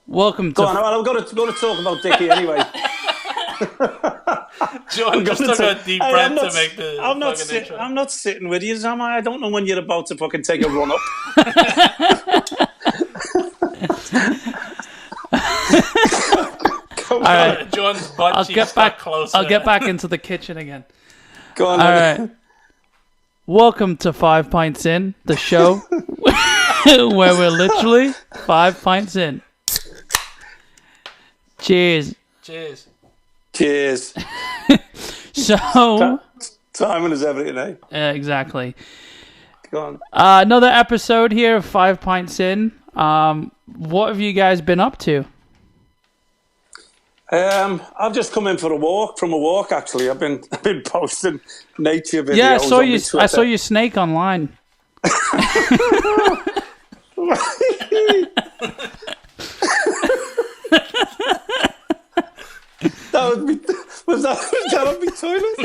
Welcome to... Go on, I'm going to talk about Dickie anyway. John just took a deep breath to make the intro. I'm not sitting with you, am I? I don't know when you're about to fucking take a run up. All right, John's butt I'll cheeks get back closer. I'll get back into the kitchen again. Go on. All right. Welcome to 5 Pints In, the show where we're literally 5 pints in. Cheers. Cheers. Cheers. So, Timing is everything, eh? exactly. Go on. Another episode here of 5 Pints In. What have you guys been up to? I've just come in from a walk. Actually, I've been posting nature videos. Yeah, I on saw your snake online. Was that on my toilet?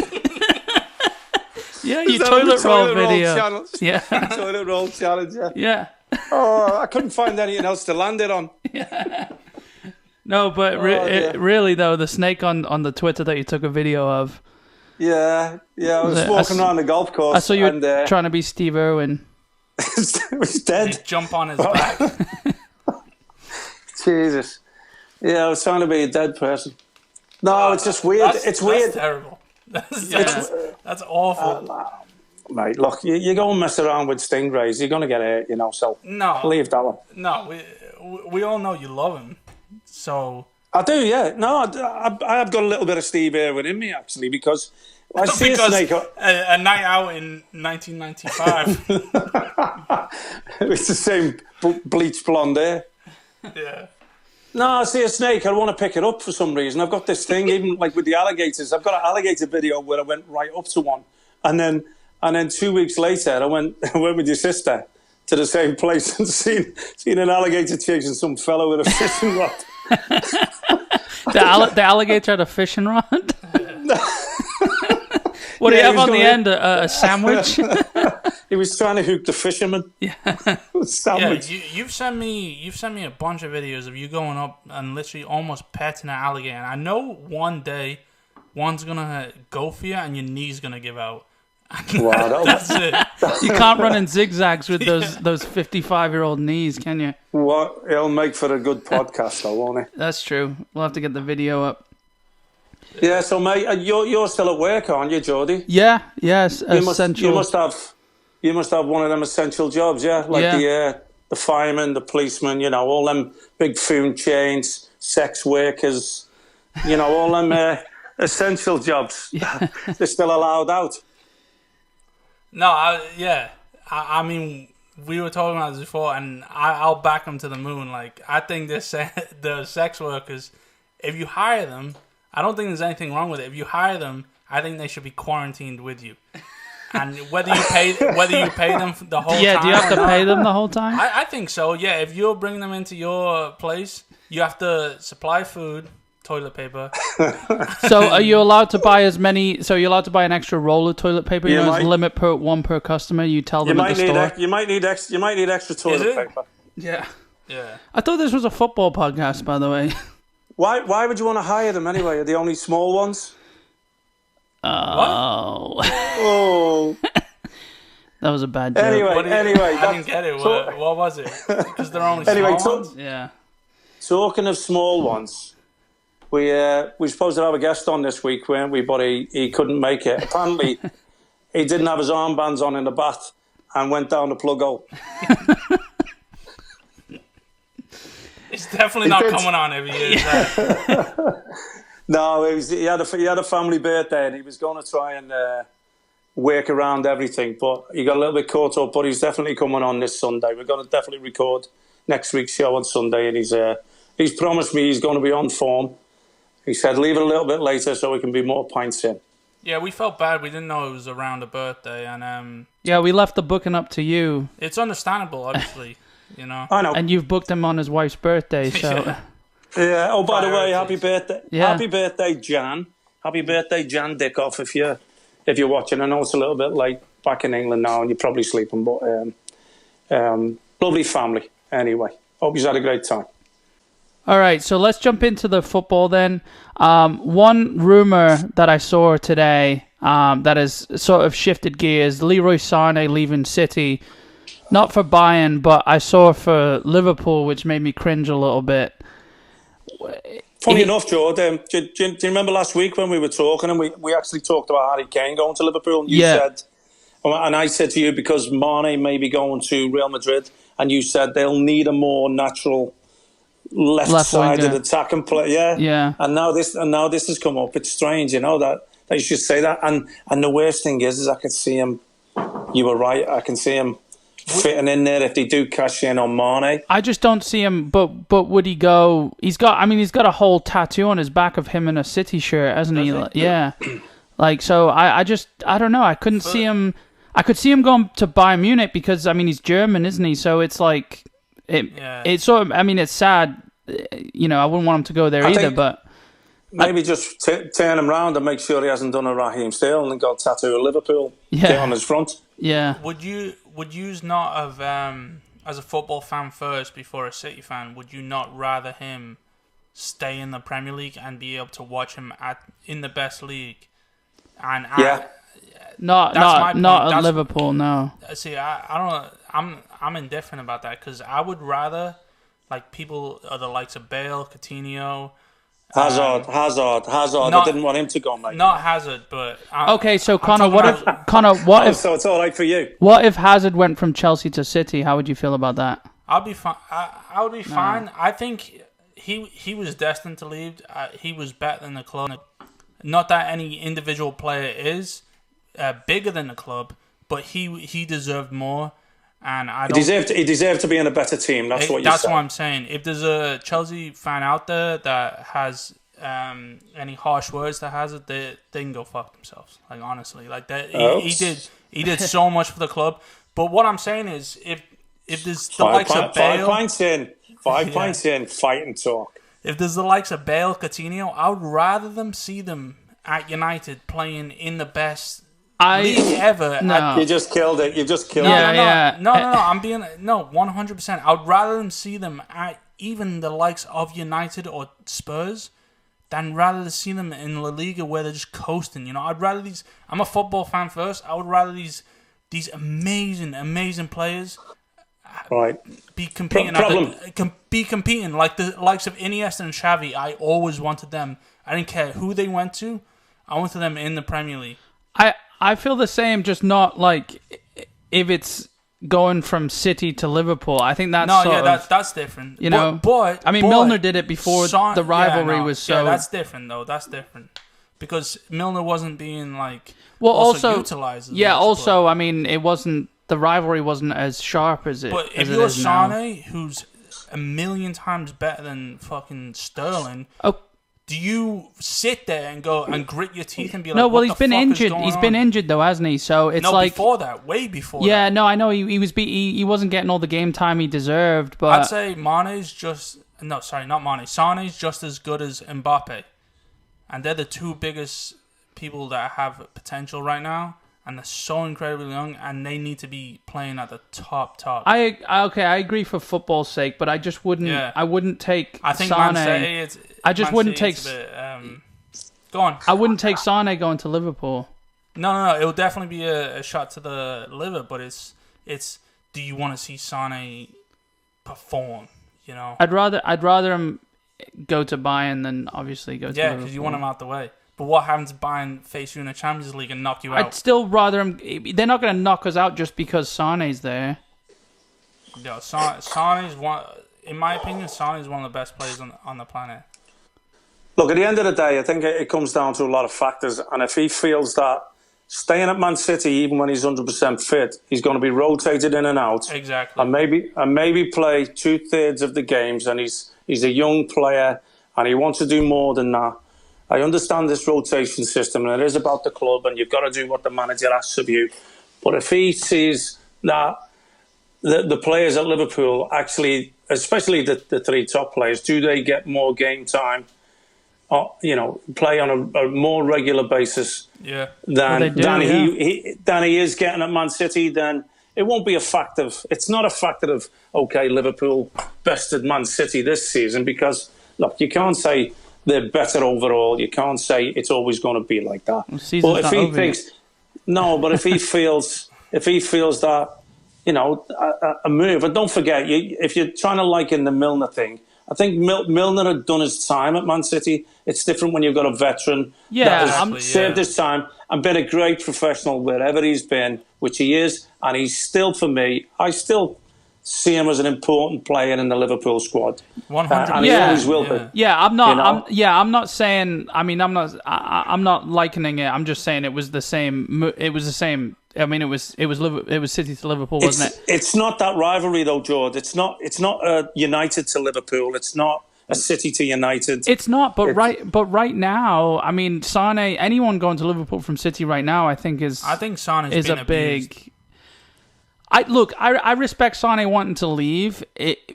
Yeah, your toilet roll video. Challenge? Yeah. Toilet roll challenge. Yeah. Yeah. Oh, I couldn't find anything else to land it on. Yeah. No, but really though, the snake on the Twitter that you took a video of. Yeah. I was walking around the golf course. I saw you were trying to be Steve Irwin. It was dead. He'd jump on his back. Jesus. Yeah, I was trying to be a dead person. No, it's just weird. It's weird. That's terrible. That's awful. Mate, look, you go and mess around with stingrays, you're going to get hurt, so no, leave that one. No, we all know you love him. So I do, yeah. No, I have got a little bit of Steve Irwin in me, actually, because I see a snake. A night out in 1995. It's the same bleach blonde hair. Yeah. No, I see a snake, I want to pick it up for some reason. I've got this thing, even like with the alligators. I've got an alligator video where I went right up to one. And then 2 weeks later, I went with your sister to the same place and seen an alligator chasing some fellow with a fishing rod. The alligator had a fishing rod? What do you have on the end? A sandwich? He was trying to hook the fisherman. Yeah. Sandwich. Yeah, you've sent me a bunch of videos of you going up and literally almost petting an alligator. And I know one day one's gonna go for you and your knee's gonna give out. Wow, That's it. You can't run in zigzags with those 55-year-old knees, can you? What? It'll make for a good podcast, though, won't it? That's true. We'll have to get the video up. Yeah, so mate, you're still at work, aren't you, Geordie? Yeah, yes, essential. You must have one of them essential jobs, yeah? Like the fireman, the policeman, all them big food chains, sex workers, all them essential jobs. Yeah. They're still allowed out. No, I mean, we were talking about this before, and I'll back them to the moon. Like, I think the sex workers, if you hire them, I don't think there's anything wrong with it. If you hire them, I think they should be quarantined with you. And whether you pay them the whole time. Yeah, do you have to pay them the whole time? I think so. Yeah, if you're bringing them into your place, you have to supply food, toilet paper. So are you allowed to buy as many? So you're allowed to buy an extra roll of toilet paper? There's a limit one per customer. You tell them at the store. You might need extra toilet paper. Yeah. Yeah. I thought this was a football podcast, by the way. Why would you want to hire them anyway? Are they only small ones? Oh. Oh. That was a bad joke. Anyway, I didn't get it. What was it? Because they're only small ones? Yeah. Talking of small ones, we supposed to have a guest on this week, weren't we? But he couldn't make it. Apparently, he didn't have his armbands on in the bath and went down the plug hole. It's definitely not coming on every year. No, he had a family birthday and he was going to try and work around everything, but he got a little bit caught up. But he's definitely coming on this Sunday. We're going to definitely record next week's show on Sunday, and he's promised me he's going to be on form. He said leave it a little bit later so we can be more pints in. Yeah, we felt bad. We didn't know it was around a birthday, and yeah, we left the booking up to you. It's understandable, obviously. I know. And you've booked him on his wife's birthday, so. Yeah. Oh, by the way, happy birthday! Yeah. Happy birthday, Jan! Happy birthday, Jan Dickov. If you're watching, I know it's a little bit late back in England now, and you're probably sleeping, but lovely family. anyway, hope he's had a great time. All right, so let's jump into the football then. One rumor that I saw today that has sort of shifted gears: Leroy Sane leaving City, not for Bayern, but I saw for Liverpool, which made me cringe a little bit. Funny enough, Joe, do you remember last week when we were talking and we actually talked about Harry Kane going to Liverpool? And you said, and I said to you, because Mane may be going to Real Madrid, and you said they'll need a more natural left-sided attacking player. Yeah. And now this has come up. It's strange, that you should say that. And the worst thing is I could see him. You were right. I can see him fitting in there if they do cash in on Mane. I just don't see him. But would he go? He's got a whole tattoo on his back of him in a City shirt, hasn't he? Yeah. So I don't know. I couldn't see him. I could see him going to Bayern Munich because he's German, isn't he? So it's like it's sort of. It's sad. I wouldn't want him to go there either. But maybe just turn him round and make sure he hasn't done a Raheem Sterling and got a tattoo of Liverpool on his front. Yeah. Would you not have, as a football fan first before a City fan, would you not rather him stay in the Premier League and be able to watch him in the best league? And not at Liverpool, no. See, I don't know. I'm indifferent about that because I would rather people are the likes of Bale, Coutinho. Hazard. I didn't want him to go, mate. Not Hazard, but okay. So Connor, what if? So it's all right for you. What if Hazard went from Chelsea to City? How would you feel about that? I'll be fine. I would be fine. I think he was destined to leave. He was better than the club. Not that any individual player is bigger than the club, but he deserved more. And he deserved to be in a better team. That's what I'm saying. If there's a Chelsea fan out there that has any harsh words to Hazard, they can go fuck themselves. Honestly, that he did so much for the club. But what I'm saying is, if there's the likes of Bale, 5 points in, fight and talk. If there's the likes of Bale, Coutinho, I would rather them see them at United playing in the best league ever. No. You just killed it. No. I'm being 100%. I would rather them see them at even the likes of United or Spurs than rather see them in La Liga where they're just coasting. I'd rather these. I'm a football fan first. I would rather these amazing players. Right. Be competing like the likes of Iniesta and Xavi. I always wanted them. I didn't care who they went to. I wanted them in the Premier League. I feel the same, just not if it's going from City to Liverpool. I think that's that's different. But Milner did it before the rivalry was so. Yeah, that's different though. That's different because Milner wasn't being also utilized. It wasn't. The rivalry wasn't as sharp as it. But if you're Sane, who's a million times better than fucking Sterling. Do you sit there and go and grit your teeth and be like, no? Well, he's been injured. He's been injured though, hasn't he? So it's before that, way before. Yeah, that. no, I know he was. He wasn't getting all the game time he deserved. But I'd say Mane's just not Mane. Sane's just as good as Mbappe, and they're the two biggest people that have potential right now, and they're so incredibly young, and they need to be playing at the top. I agree for football's sake, but I just wouldn't. Yeah. I wouldn't take. I think Sane. I just wouldn't take. Go on. I wouldn't take Sane going to Liverpool. No. It will definitely be a shot to the liver, but it's. Do you want to see Sane perform? I'd rather him go to Bayern than obviously go to Liverpool. Yeah, because you want him out the way. But what happens if Bayern face you in the Champions League and knock you out? I'd still rather him. They're not going to knock us out just because Sane's there. Yeah, Sane's one. In my opinion, Sane's one of the best players on the planet. Look, at the end of the day, I think it comes down to a lot of factors. And if he feels that staying at Man City, even when he's 100% fit, he's going to be rotated in and out. Exactly. And maybe play 2/3 of the games. And he's a young player, and he wants to do more than that. I understand this rotation system, and it is about the club, and you've got to do what the manager asks of you. But if he sees that the players at Liverpool actually, especially the three top players, do they get more game time? Play on a more regular basis than he is getting at Man City, then it won't be a fact of. It's not a factor of okay, Liverpool bested Man City this season because look, you can't say they're better overall. You can't say it's always going to be like that. But if he thinks but if he feels that a move, and don't forget, if you're trying to liken the Milner thing, I think Milner had done his time at Man City. It's different when you've got a veteran that has served his time and been a great professional wherever he's been, which he is, and he's still, for me, I still see him as an important player in the Liverpool squad. 100%. And he always will be. Yeah, I'm not. I'm not saying. I mean, I'm not likening it. I'm just saying it was the same. It was the same. I mean, it was City to Liverpool, wasn't it? It's not that rivalry though, George. It's not United to Liverpool. It's not a City to United. It's not. But right now, I mean, Sane. Anyone going to Liverpool from City right now, I think Sane is a big. I respect Sane wanting to leave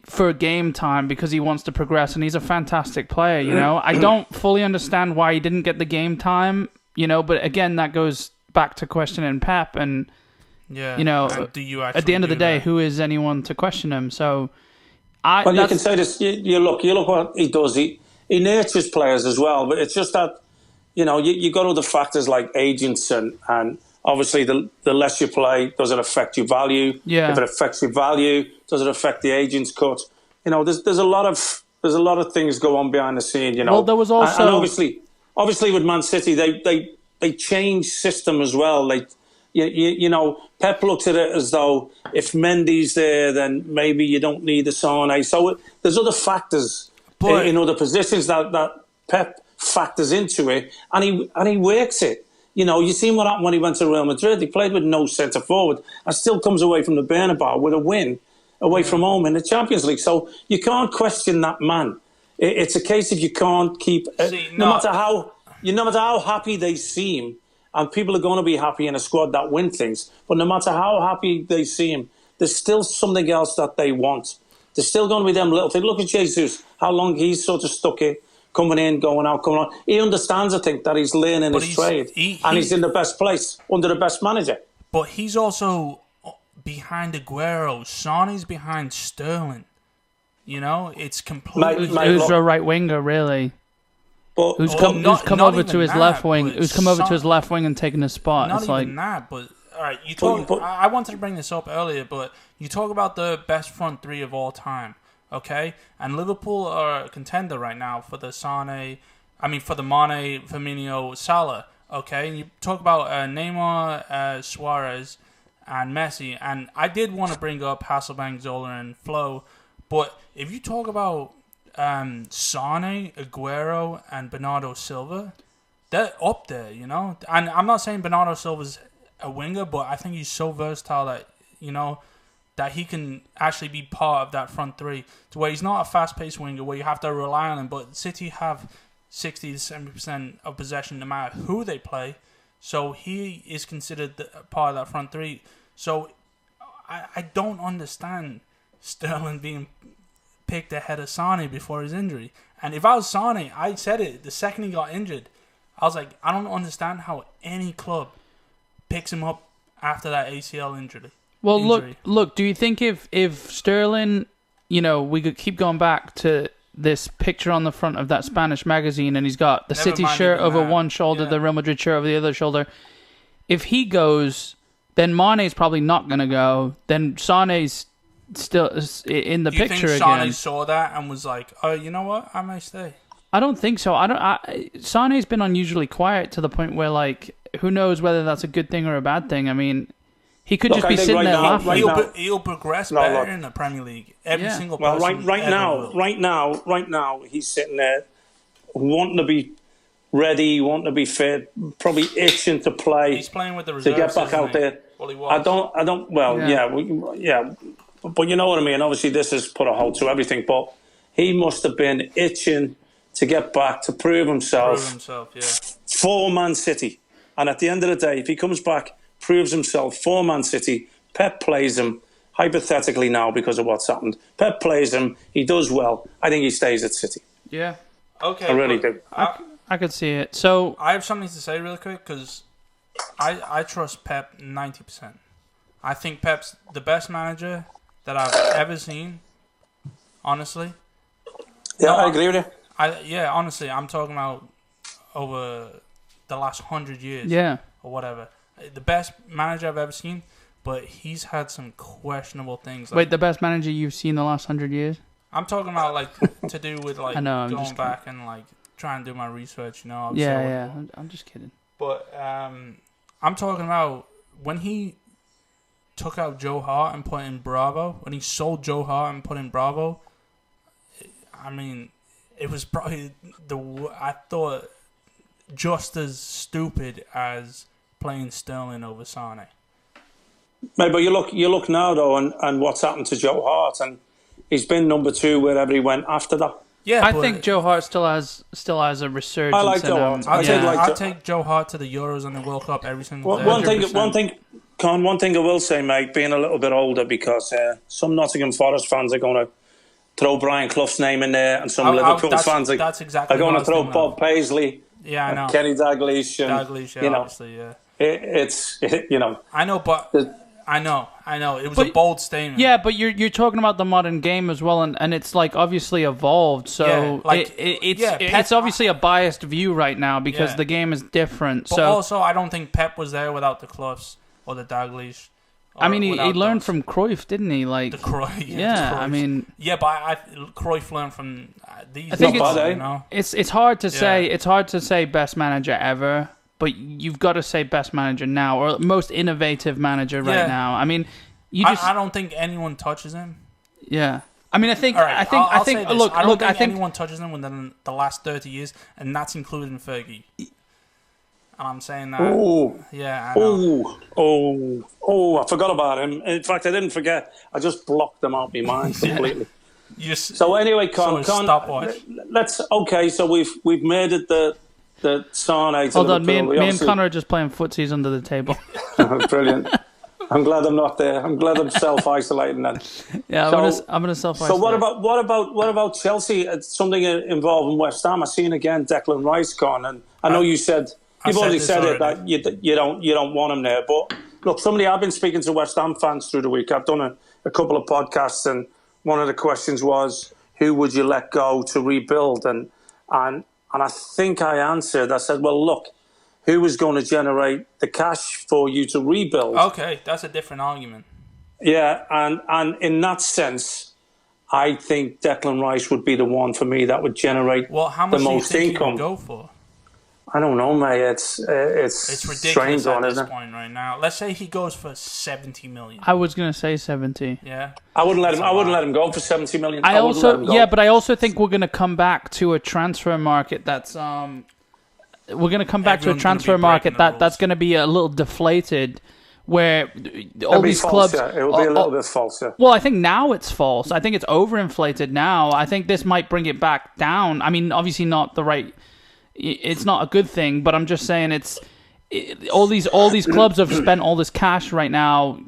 for game time because he wants to progress and he's a fantastic player. You know, I don't fully understand why he didn't get the game time. You know, but again, that goes back to questioning Pep and do you at the end of the day, who is anyone to question him? So, you can say this. You look what he does. He nurtures players as well, but it's just that you got other factors like agents and obviously the less you play, does it affect your value? Yeah. If it affects your value, does it affect the agent's cut? There's a lot of things go on behind the scene. Well, there was also and obviously with Man City they change system as well. Pep looks at it as though if Mendy's there, then maybe you don't need the Sane. So there's other factors in other positions that Pep factors into it, and he works it. You seen what happened when he went to Real Madrid. He played with no centre forward and still comes away from the Bernabeu with a win away from home in the Champions League. So you can't question that man. It's a case of you can't keep no matter how happy they seem, and people are going to be happy in a squad that win things, but no matter how happy they seem, there's still something else that they want. There's still going to be them little things. Look at Jesus, how long he's sort of stuck it, coming in, going out, coming on. He understands, I think, that he's learning his trade, and he's in the best place, under the best manager. But he's also behind Aguero. Sane's behind Sterling. It's completely... Who's a right winger, really? But who's come over to his left wing and taken his spot. Not even that, but all right. I wanted to bring this up earlier, but you talk about the best front three of all time, okay? And Liverpool are a contender right now for the Mane, Firmino, Salah, okay? And you talk about Neymar, Suarez, and Messi, and I did want to bring up Hasselbank, Zola, and Flo, but if you talk about Sane, Aguero, and Bernardo Silva, they're up there, And I'm not saying Bernardo Silva's a winger, but I think he's so versatile that, that he can actually be part of that front three. To where he's not a fast-paced winger where you have to rely on him, but City have 60 to 70% of possession no matter who they play. So he is considered part of that front three. So I don't understand Sterling being picked ahead of Sane before his injury. And if I was Sane, I said it the second he got injured. I was like, I don't understand how any club picks him up after that ACL injury. Well, look. Do you think if Sterling, we could keep going back to this picture on the front of that Spanish magazine, and he's got the City shirt over one shoulder, the Real Madrid shirt over the other shoulder. If he goes, then Mane's probably not going to go. Then Sane's still in the picture again. You think Sane saw that and was like, "Oh, you know what? I may stay." I don't think so. Sane's been unusually quiet to the point where, like, who knows whether that's a good thing or a bad thing. I mean, he could just be sitting there laughing. He'll progress better in the Premier League. Every single person. Right now, he's sitting there wanting to be ready, wanting to be fit, probably itching to play. He's playing with the reserves to get back out there. Well, he was. I don't. Well, yeah. But you know what I mean? Obviously, this has put a halt to everything. But he must have been itching to get back, to prove himself for Man City. And at the end of the day, if he comes back, proves himself for Man City, Pep plays him, hypothetically now because of what's happened. Pep plays him, he does well. I think he stays at City. Yeah. Okay. I really do. I could see it. So I have something to say real quick because I trust Pep 90%. I think Pep's the best manager that I've ever seen. Honestly. Yeah, no, I agree with you. Honestly, I'm talking about over the last 100 years. Yeah. Or whatever. The best manager I've ever seen, but he's had some questionable things. Like, wait, the best manager you've seen the last 100 years? I'm talking about like to do with like going back and like trying to do my research. Yeah. I'm just kidding. But I'm talking about when he took out Joe Hart and put in Bravo. When he sold Joe Hart and put in Bravo. I mean, it was probably I thought just as stupid as playing Sterling over Sane. Mate, but you look now though, and what's happened to Joe Hart, and he's been number 2 wherever he went after that. Yeah, I think Joe Hart still has a resurgence. I like Joe Hart. I'll take Joe Hart to the Euros and the World Cup every single day. One thing I will say, mate, being a little bit older, because some Nottingham Forest fans are going to throw Brian Clough's name in there, and some Liverpool fans are going to throw Bob Paisley, I know, Kenny Dalglish, and obviously, yeah. It's I know, but I know. It was a bold statement. Yeah, but you're talking about the modern game as well, and it's like obviously evolved. So it's obviously a biased view right now because the game is different. But also, I don't think Pep was there without the Cloughs or the Dalglish. I mean, he learned from Cruyff, didn't he? Like the Cruyff. Yeah, I mean, but Cruyff learned from these. I think it's hard to say. It's hard to say best manager ever. But you've got to say best manager now, or most innovative manager right now. I mean, I don't think anyone touches him. Yeah, I mean, I think. Look, I don't think I think anyone touches him within the last 30 years, and that's including Fergie. And I'm saying that. Oh, yeah. I know. I forgot about him. In fact, I didn't forget. I just blocked them out of my mind completely. So anyway, Con, let's. Okay, so we've made it the Sane. Hold on, me and Connor are just playing footsies under the table. Brilliant. I'm glad I'm not there. I'm glad I'm self-isolating then. Yeah, I'm gonna self-isolate. So what about Chelsea? It's something involving West Ham. I seen again Declan Rice, Con, and I know you've already said it that you don't want him there. But look, I've been speaking to West Ham fans through the week. I've done a couple of podcasts, and one of the questions was, who would you let go to rebuild? And I think I answered. I said, well, look, who is going to generate the cash for you to rebuild? Okay, that's a different argument. Yeah, and in that sense, I think Declan Rice would be the one for me that would generate how much the most do you think income. He would go for? I don't know, mate. It's ridiculous at this point right now. Let's say he goes for 70 million. I was gonna say 70. Yeah, I wouldn't let him go for 70 million. But I also think we're gonna come back to a transfer market that's that's gonna be a little deflated, where all these clubs. It will be a little bit false. Yeah. Well, I think now it's false. I think it's overinflated now. I think this might bring it back down. I mean, obviously not the right. It's not a good thing, but I'm just saying all these clubs have spent all this cash right now.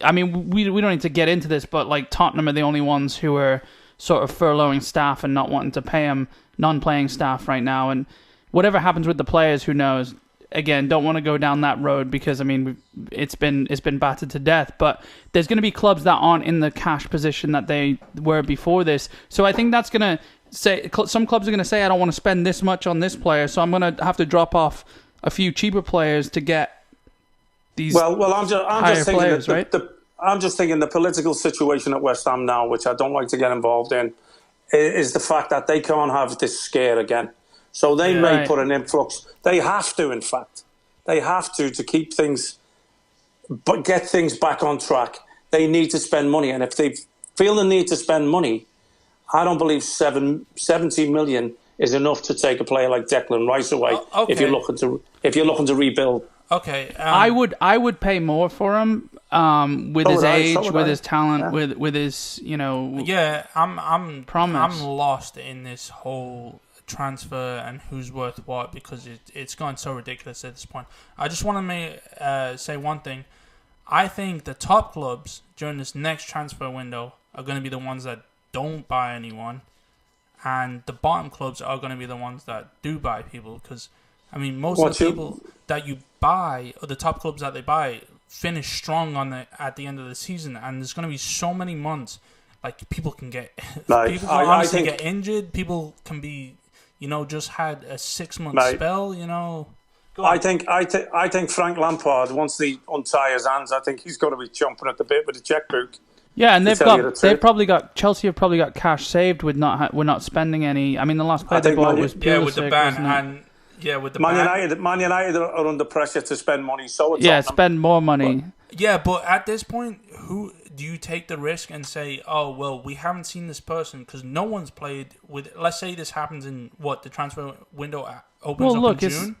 I mean, we don't need to get into this, but like Tottenham are the only ones who are sort of furloughing staff and not wanting to pay them non-playing staff right now. And whatever happens with the players, who knows? Again, don't want to go down that road because I mean it's been battered to death. But there's going to be clubs that aren't in the cash position that they were before this. So I think that's going to say some clubs are going to say, I don't want to spend this much on this player, so I'm going to have to drop off a few cheaper players to get these. Well, I'm just thinking players, right? I'm just thinking the political situation at West Ham now, which I don't like to get involved in, is the fact that they can't have this scare again. So they may put an influx. They have to, in fact. They have to keep things, but get things back on track. They need to spend money. And if they feel the need to spend money, I don't believe 70 million is enough to take a player like Declan Rice away if you're looking to rebuild. Okay. I would pay more for him with his age, with his talent, with his, Yeah, I'm promise. I'm lost in this whole transfer and who's worth what because it's gone so ridiculous at this point. I just want to say one thing. I think the top clubs during this next transfer window are going to be the ones that don't buy anyone, and the bottom clubs are going to be the ones that do buy people because, I mean, most of the people that you buy, or the top clubs that they buy, finish strong at the end of the season, and there's going to be so many months. Like people can get honestly get injured. People can be, just had a 6-month spell. I think Frank Lampard, once he untie his hands, I think he's going to be chomping at the bit with a checkbook. Yeah, and Chelsea have probably got cash saved with not spending any. I mean, the last player they bought was Pulisic, with the ban with the Man United are under pressure to spend money. So spend more money. But at this point, who do you take the risk and say, oh well, we haven't seen this person because no one's played with? Let's say this happens in the transfer window opens up in June.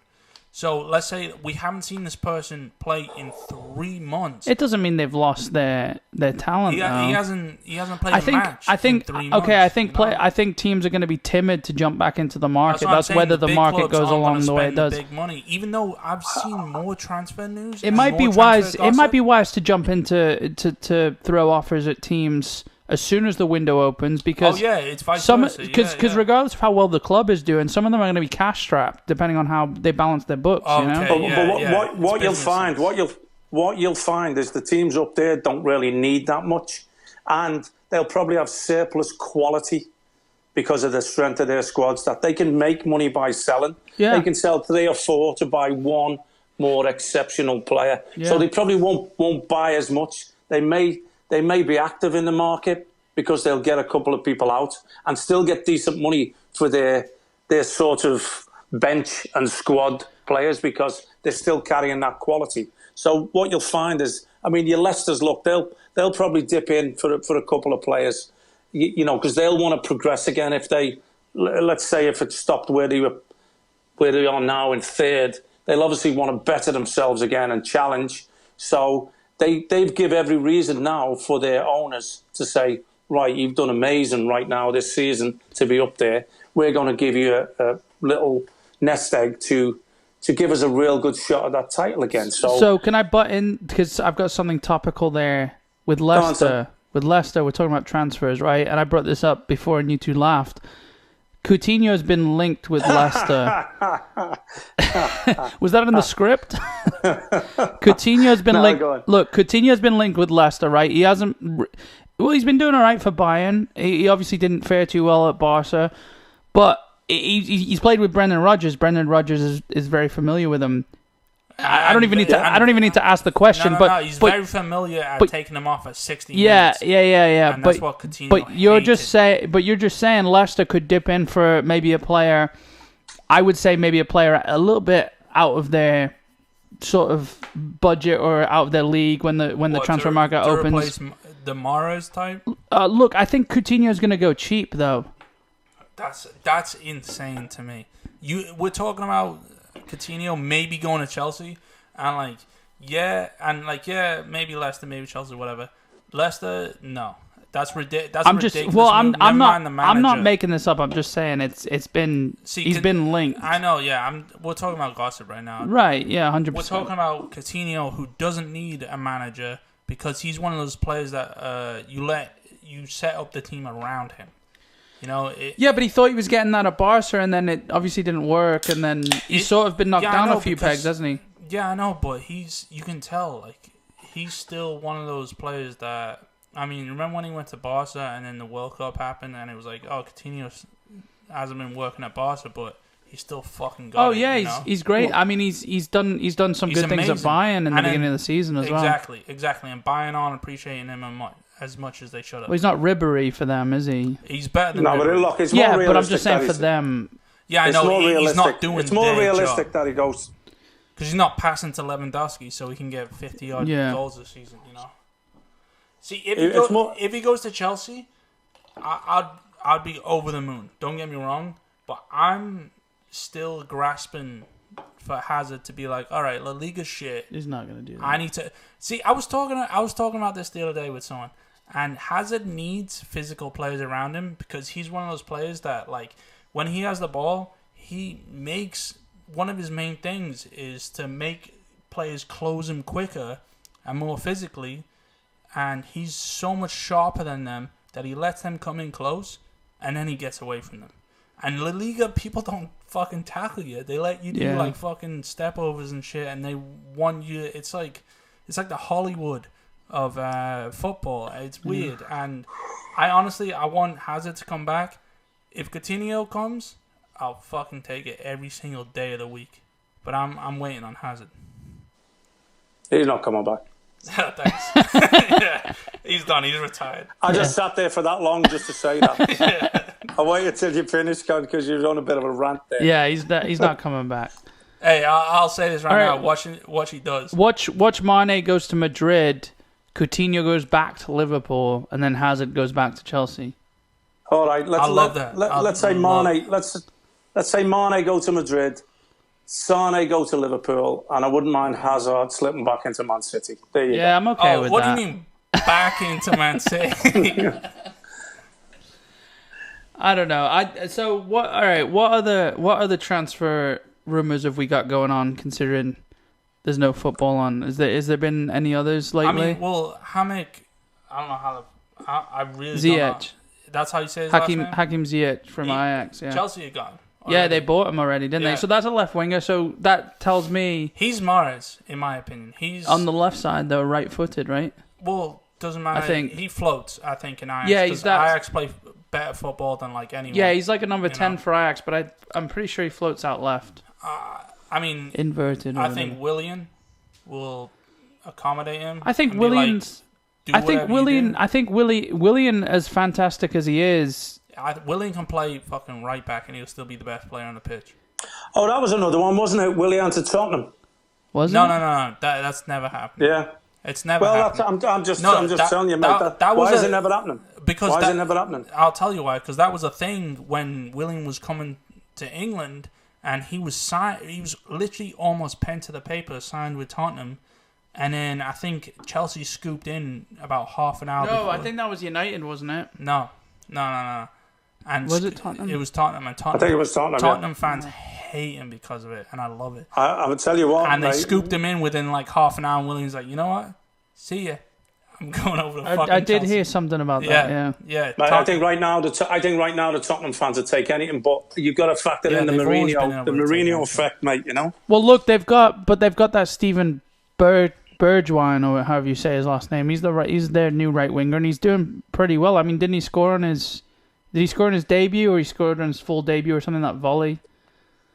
So let's say we haven't seen this person play in 3 months. It doesn't mean they've lost their talent. He hasn't played a match. I think in 3 months, I think teams are going to be timid to jump back into the market. That's whether the market goes along the way it does. Big money, even though I've seen more transfer news. It might be wise. It might be wise to jump into to throw offers at teams as soon as the window opens, because it's vice versa. Because regardless of how well the club is doing, some of them are going to be cash strapped depending on how they balance their books. What you'll find is the teams up there don't really need that much, and they'll probably have surplus quality because of the strength of their squads that they can make money by selling. Yeah. They can sell 3 or 4 to buy one more exceptional player. Yeah. So they probably won't buy as much. They may be active in the market because they'll get a couple of people out and still get decent money for their sort of bench and squad players because they're still carrying that quality. So what you'll find is, I mean, your Leicester's, look, they'll probably dip in for a couple of players, because they'll want to progress again. If let's say if it stopped where they are now in 3rd, they'll obviously want to better themselves again and challenge. So They've give every reason now for their owners to say, right, you've done amazing right now this season to be up there. We're going to give you a little nest egg to give us a real good shot at that title again. So can I butt in, because I've got something topical there with Leicester. With Leicester, we're talking about transfers, right? And I brought this up before and you two laughed. Coutinho has been linked with Leicester. Was that in the script? Coutinho has been linked. Look, Coutinho has been linked with Leicester, right? He hasn't. Well, he's been doing all right for Bayern. He obviously didn't fare too well at Barca, but he's played with Brendan Rodgers. Brendan Rodgers is very familiar with him. I don't even need to ask the question. But he's very familiar at taking him off at 60 minutes. Yeah. And that's what Coutinho but you're just saying Leicester could dip in for maybe a player. I would say maybe a player a little bit out of their sort of budget or out of their league when the transfer market opens. Replace the Mahrez type. Look, I think Coutinho is going to go cheap though. That's insane to me. We're talking about Coutinho maybe going to Chelsea, and maybe Leicester, maybe Chelsea, whatever. Leicester, no, that's ridiculous. I'm not making this up. I'm just saying he's been linked. I know, yeah. We're talking about gossip right now, right? Yeah, 100%. We're talking about Coutinho, who doesn't need a manager because he's one of those players that you set up the team around him. But he thought he was getting that at Barca, and then it obviously didn't work, and then he's sort of been knocked down a few pegs, hasn't he? Yeah, I know, but you can tell, he's still one of those players that, I mean, remember when he went to Barca, and then the World Cup happened, and it was like, oh, Coutinho hasn't been working at Barca, but he's still fucking got it. Oh, yeah, he's great. I mean, he's done some good things at Bayern in the beginning of the season as well. Exactly, and Bayern aren't appreciating him as much as they should have. Well, he's not Ribery for them, is he? He's better than Ribery. But look, it's more realistic. But I'm just saying for them. Yeah, I know. He's not doing It's more realistic that he goes. Because he's not passing to Lewandowski, so he can get 50-odd goals this season, See, if he goes to Chelsea, I'd be over the moon. Don't get me wrong, but I'm still grasping for Hazard to be like, all right, La Liga shit. He's not gonna do that. I need to see. I was talking about this the other day with someone. And Hazard needs physical players around him because he's one of those players that, when he has the ball, one of his main things is to make players close him quicker and more physically. And he's so much sharper than them that he lets them come in close and then he gets away from them. And La Liga, people don't fucking tackle you. They let you do fucking step overs and shit, and they want you. It's like it's like the Hollywood of football. It's weird, and I want Hazard to come back. If Coutinho comes, I'll fucking take it every single day of the week. But I'm waiting on Hazard. He's not coming back. Thanks. Yeah, he's done. He's retired. I just sat there for that long just to say that. I waited till you finished because you're on a bit of a rant there. Yeah, he's not coming back. Hey, I'll say this right now. Right. Watch he does. Watch Mane goes to Madrid, Coutinho goes back to Liverpool, and then Hazard goes back to Chelsea. All right, let's say Mane. Let's say Mane go to Madrid, Sane go to Liverpool, and I wouldn't mind Hazard slipping back into Man City. There you go. Yeah, I'm okay with that. What do you mean back into Man City? I don't know. So what? All right. What other transfer rumors have we got going on? Considering there's no football on, is there been any others lately? I mean, well, Hamek. I don't know how to. I really Ziyech. don't know. That's how you say his last name? Hakim Ziyech from Ajax. Yeah. Chelsea are gone. Yeah, they bought him already, didn't they? So that's a left winger. So that tells me he's Mahrez, in my opinion. He's on the left side though, right-footed, right? Well, doesn't matter. I think he floats. I think in Ajax. Yeah, he's that. Ajax play better football than like anyone. Yeah, he's like a number 10 for Ajax, but I'm pretty sure he floats out left. I mean, inverted. I think Willian will accommodate him. I think Willian's. Willian, as fantastic as he is, Willian can play fucking right back, and he'll still be the best player on the pitch. Oh, that was another one, wasn't it? Willian to Tottenham. Was it? No. That's never happened. Yeah, it's never happened. I'm just telling you, mate. Why is it never happening? Why is it never happening? I'll tell you why. Because that was a thing when Willian was coming to England, and he was signed. He was literally almost pen to the paper signed with Tottenham. And then I think Chelsea scooped in about half an hour before. No, I think that was United, wasn't it? No. And was it Tottenham? It was Tottenham. And Tottenham, I think it was Tottenham. Tottenham fans hate him because of it, and I love it. I would tell you what. And they scooped him in within like half an hour, and William's like, you know what? See ya. I'm going over to fucking I did Chelsea. hear something about that, yeah. Mate, I think right now the Tottenham fans will take anything, but you've got to factor in the Mourinho effect, mate. You know. Well, look, they've got that Stephen Bergwijn, or however you say his last name. He's their new right winger, and he's doing pretty well. I mean, did he score in his debut, or he scored on his full debut, or something, that volley?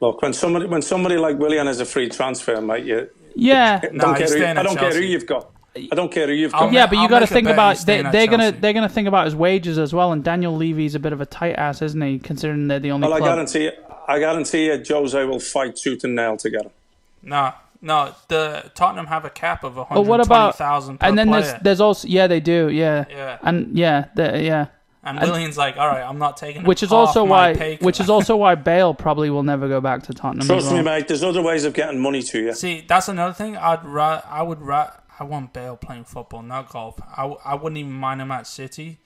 Look, when somebody like Willian is a free transfer, mate, I don't care who you've got. I don't care who you've got. Yeah, but you got to think about they're gonna think about his wages as well. And Daniel Levy's a bit of a tight ass, isn't he? Considering they're the only. Well, club. I guarantee you, Jose will fight tooth and nail to get him. No. The Tottenham have a cap of 120,000 per and then player. there's also they do and And Willian's like, all right, I'm not taking. Which is also why Bale probably will never go back to Tottenham. Trust me, mate. There's other ways of getting money to you. See, that's another thing. I want Bale playing football, not golf. I wouldn't even mind him at City,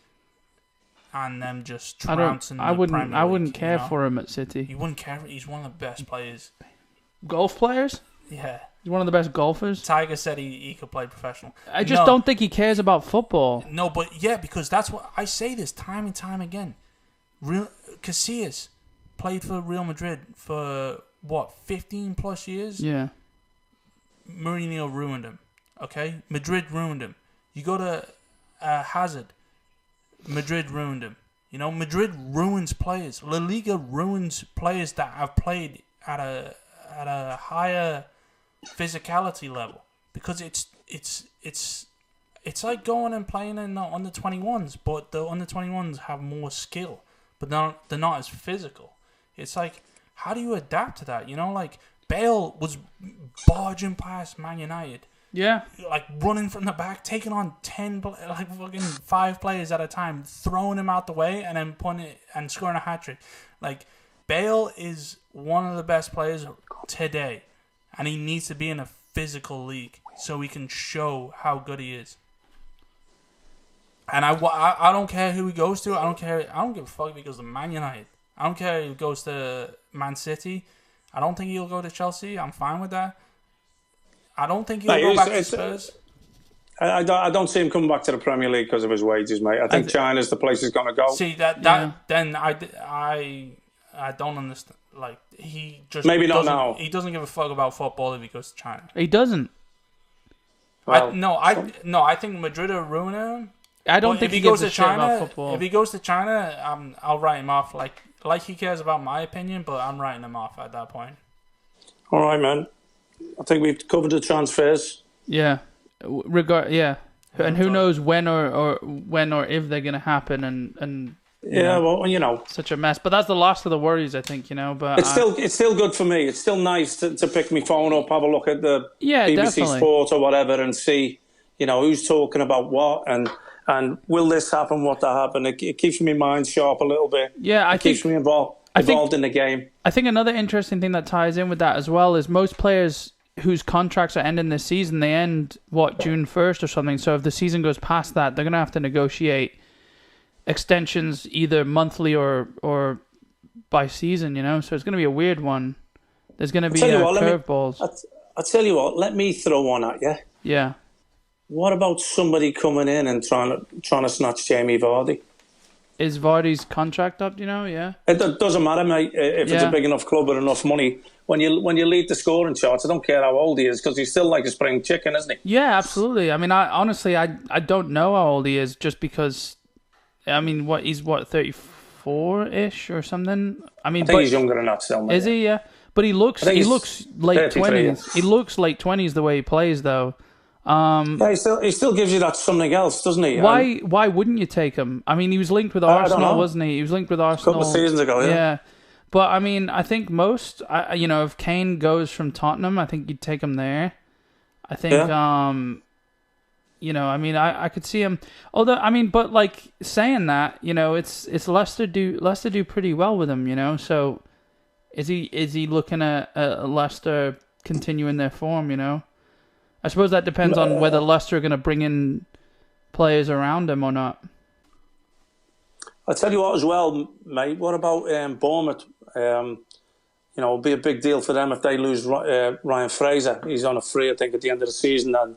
and them just trouncing. I wouldn't care for him at City. You wouldn't care. He's one of the best players. Golf players? Yeah. He's one of the best golfers. Tiger said he could play professional. I just don't think he cares about football. No, but yeah, because that's what I say this time and time again. Casillas played for Real Madrid for 15 plus years? Yeah. Mourinho ruined him. Okay? Madrid ruined him. You go to Hazard. Madrid ruined him. You know, Madrid ruins players. La Liga ruins players that have played at a higher physicality level, because it's like going and playing in the under 21s, but the under 21s have more skill, but they're not as physical. It's like, how do you adapt to that? You know, like Bale was barging past Man United. Yeah. Like running from the back, taking on 5 players at a time, throwing him out the way, and then putting it and scoring a hat trick. Like, Bale is one of the best players today, and he needs to be in a physical league so he can show how good he is. And I don't care who he goes to. I don't give a fuck if he goes to Man United. I don't care if he goes to Man City. I don't think he'll go to Chelsea. I'm fine with that. I don't think he'll go back to Spurs. I don't see him coming back to the Premier League because of his wages, mate. I think China's the place he's going to go. See, then I don't understand. Like, he just maybe not now. He doesn't give a fuck about football if he goes to China. He doesn't. Well, I think Madrid are ruining him. I don't think if he gives goes a to shit about China, football. if he goes to China, I'll write him off. Like he cares about my opinion, but I'm writing him off at that point. all right, man. I think we've covered the transfers. Yeah, and who knows when or if they're gonna happen, and yeah, well, you know, such a mess. But that's the last of the worries, I think. You know, but it's still good for me. It's still nice to pick my phone up, have a look at the BBC definitely. Sport or whatever, and see, you know, who's talking about what and will this happen? What that happen? It keeps my mind sharp a little bit. Yeah, keeps me involved in the game. I think another interesting thing that ties in with that as well is most players whose contracts are ending this season, they end June 1st or something. So if the season goes past that, they're gonna have to negotiate extensions either monthly or by season. You know, so it's gonna be a weird one. There's gonna be curveballs. I'll tell you what. Let me throw one at you. Yeah. What about somebody coming in and trying to snatch Jamie Vardy? Is Vardy's contract up? You know, yeah. It doesn't matter, mate. If it's a big enough club with enough money, when you lead the scoring charts, I don't care how old he is because he's still like a spring chicken, isn't he? Yeah, absolutely. I mean, I don't know how old he is, just because. I mean, he's 34-ish or something. I mean, I think he's younger than that still. Mate. Is he? Yeah, but he looks late 20s. He looks late 20s the way he plays, though. Yeah, he still gives you that something else, doesn't he? Why wouldn't you take him? I mean, he was linked with Arsenal, wasn't he? He was linked with Arsenal a couple of seasons ago. Yeah. But I mean, I think if Kane goes from Tottenham, I think you'd take him there. I think, I mean, I could see him. Although, I mean, but like saying that, it's Leicester do pretty well with him, So, is he looking at Leicester continuing their form? I suppose that depends on whether Leicester are going to bring in players around him or not. I'll tell you what as well, mate. What about Bournemouth? It'll be a big deal for them if they lose Ryan Fraser. He's on a free, I think, at the end of the season, and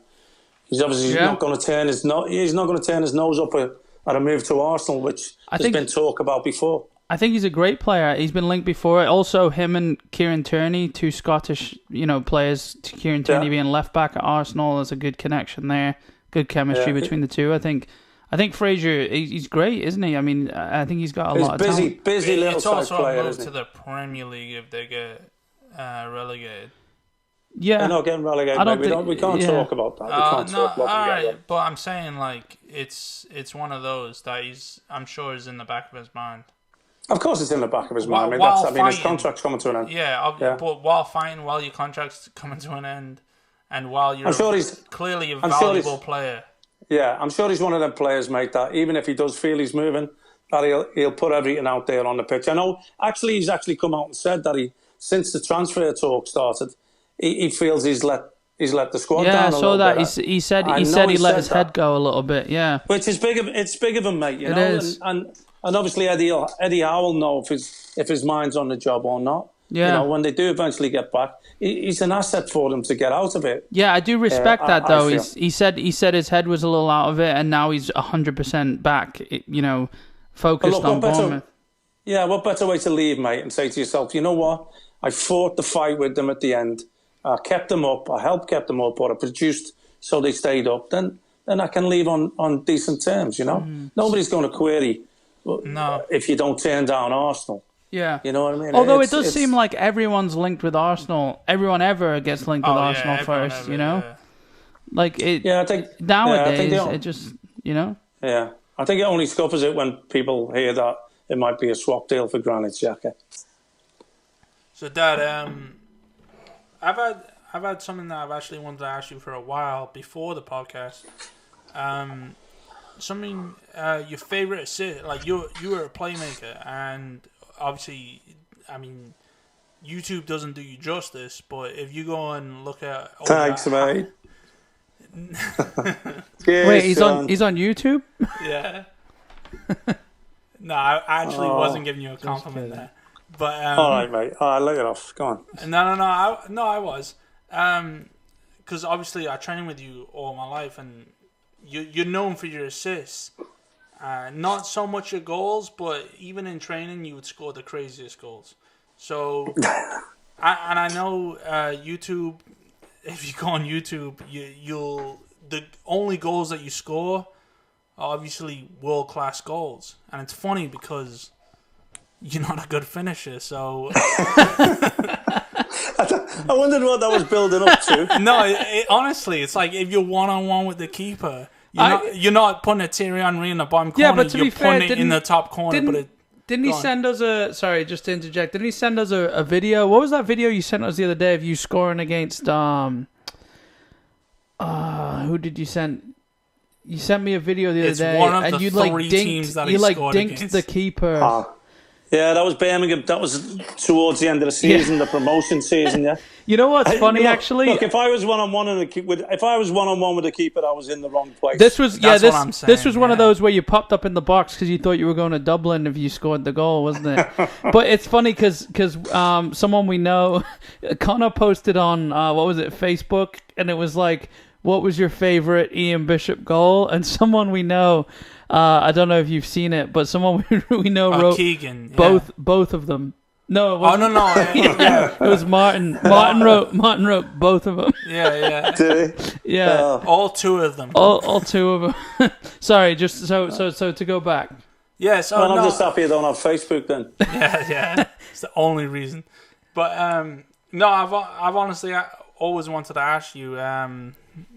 he's obviously not going to turn his nose up at a move to Arsenal, which there's been talk about before. I think he's a great player. He's been linked before. Also, him and Kieran Tierney, two Scottish, players. Kieran Tierney being left back at Arsenal, there's a good connection there. Good chemistry between the two. I think Fraser, he's great, isn't he? I mean, I think he's got a lot of talent. Busy little type player, isn't he? To the Premier League if they get relegated. Yeah, they're not getting relegated. We can't talk about that. We can't talk about that. But I'm saying it's one of those that I'm sure is in the back of his mind. Of course, it's in the back of his mind. His contract's coming to an end. But while fighting, while your contract's coming to an end, and while you're clearly a valuable player. Yeah, I'm sure he's one of them players, mate, that even if he does feel he's moving, that he'll put everything out there on the pitch. I know, he's actually come out and said that since the transfer talk started, he feels he's let the squad down a little bit. Yeah, I saw that. He said he let his head go a little bit, yeah. Which is big of him, mate, It is. And obviously Eddie Howe will know if his mind's on the job or not. Yeah. When they do eventually get back, he's an asset for them to get out of it. Yeah, I do respect that though. He said his head was a little out of it, and now he's 100% back. Focused on Bournemouth. What better way to leave, mate, and say to yourself, you know what? I fought the fight with them at the end. I kept them up. I helped kept them up, or I produced so they stayed up. Then I can leave on decent terms. Nobody's going to query. If you don't turn down Arsenal. Yeah. You know what I mean? Although it does seem like everyone's linked with Arsenal. Everyone ever gets linked with Arsenal first, Yeah. Like it. Yeah, I think nowadays it just, Yeah. I think it only scuppers it when people hear that it might be a swap deal for Granit Xhaka. So, Dad, I've had something that I've actually wanted to ask you for a while before the podcast. Something your favorite assist, like you were a playmaker, and obviously, I mean, YouTube doesn't do you justice. But if you go and look at, thanks, mate. Wait, he's on YouTube. Yeah. No, I actually wasn't giving you a compliment there. But all right, mate. Lay it off. Go on. No, I was. Because obviously I trained with you all my life, and you're known for your assists. Not so much your goals, but even in training, you would score the craziest goals. So, I know YouTube. If you go on YouTube, the only goals that you score are obviously world-class goals. And it's funny because you're not a good finisher, so... I wondered what that was building up to. No, honestly, it's like if you're one-on-one with the keeper, you're not putting a Thierry Henry in the bottom corner, but to you're be fair, putting it in the top corner. Didn't he send us a... Sorry, just to interject. Didn't he send us a video? What was that video you sent us the other day of you scoring against... who did you send? You sent me a video the other day. One of and the you three teams that he scored dinked against. the keeper. Yeah, that was Birmingham. That was towards the end of the season, the promotion season. Yeah. You know what's funny, actually? Look, if I was one-on-one with a keeper, I was in the wrong place. This was what I'm saying, this was one of those where you popped up in the box because you thought you were going to Dublin if you scored the goal, wasn't it? But it's funny because someone we know, Connor posted on what was it, Facebook, and it was like, what was your favorite Ian Bishop goal? And someone we know, I don't know if you've seen it, but someone we know wrote Keegan, both of them. No, it wasn't. no. It was Martin. Martin wrote both of them. Yeah. Did he? Yeah. All two of them. All two of them. Sorry, just so to go back. Yeah, so I'm just happy I don't have Facebook then. Yeah. It's the only reason. But no, I've honestly always wanted to ask you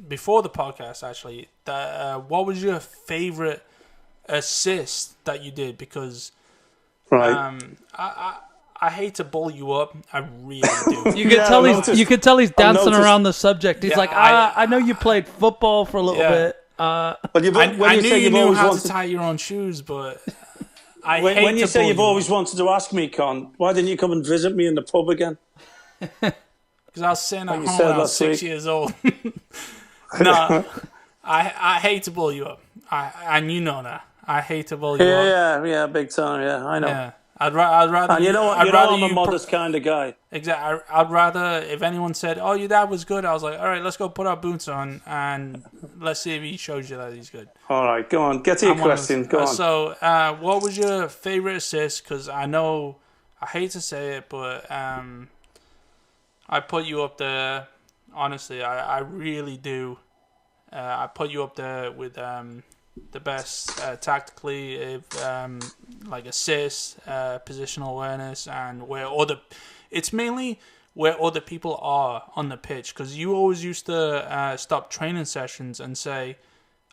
before the podcast actually that what was your favorite assist that you did? Because right. I hate to bull you up. I really do. You could tell he's dancing around the subject. He's like, I know you played football for a little bit. But I knew you knew how to tie your own shoes, but when you say you've always wanted to ask me, Con, why didn't you come and visit me in the pub again? Because I was sitting at home when I was 6 years old. No, I hate to bull you up. And you know that. I hate to bull you up. Yeah, big time. Yeah, I know. Yeah. I'd rather. And you know what? I'm a modest kind of guy. Exactly. I'd rather if anyone said, "Oh, your dad was good," I was like, "All right, let's go put our boots on and let's see if he shows you that he's good." All right, go on. Get to your question. Go on. So, what was your favorite assist? Because I know I hate to say it, but I put you up there. Honestly, I really do. I put you up there with the best tactically, if like assists, positional awareness, and it's mainly where other people are on the pitch. Because you always used to stop training sessions and say,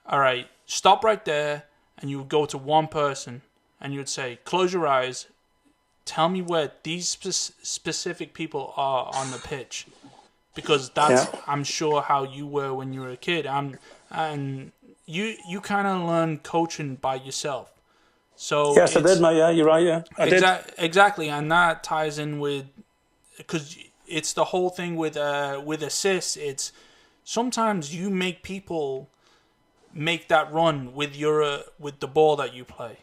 "All right, stop right there," and you would go to one person and you would say, "Close your eyes. Tell me where these specific people are on the pitch." Because that's, I'm sure, how you were when you were a kid. And you kind of learn coaching by yourself. So yes, I did, mate. Yeah, you're right. Yeah, I did. Exactly, and that ties in with, because it's the whole thing with assists. It's sometimes you make people make that run with the ball that you play.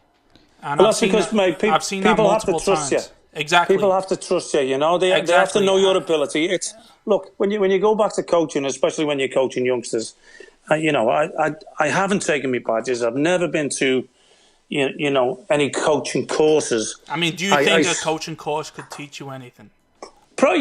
And well, that's because, mate, I've seen that multiple times. Trust you. Exactly. People have to trust you. You know, they have to know your ability. It's look when you go back to coaching, especially when you're coaching youngsters. You know, I haven't taken my badges. I've never been to, you know, any coaching courses. I mean, do you think a coaching course could teach you anything? But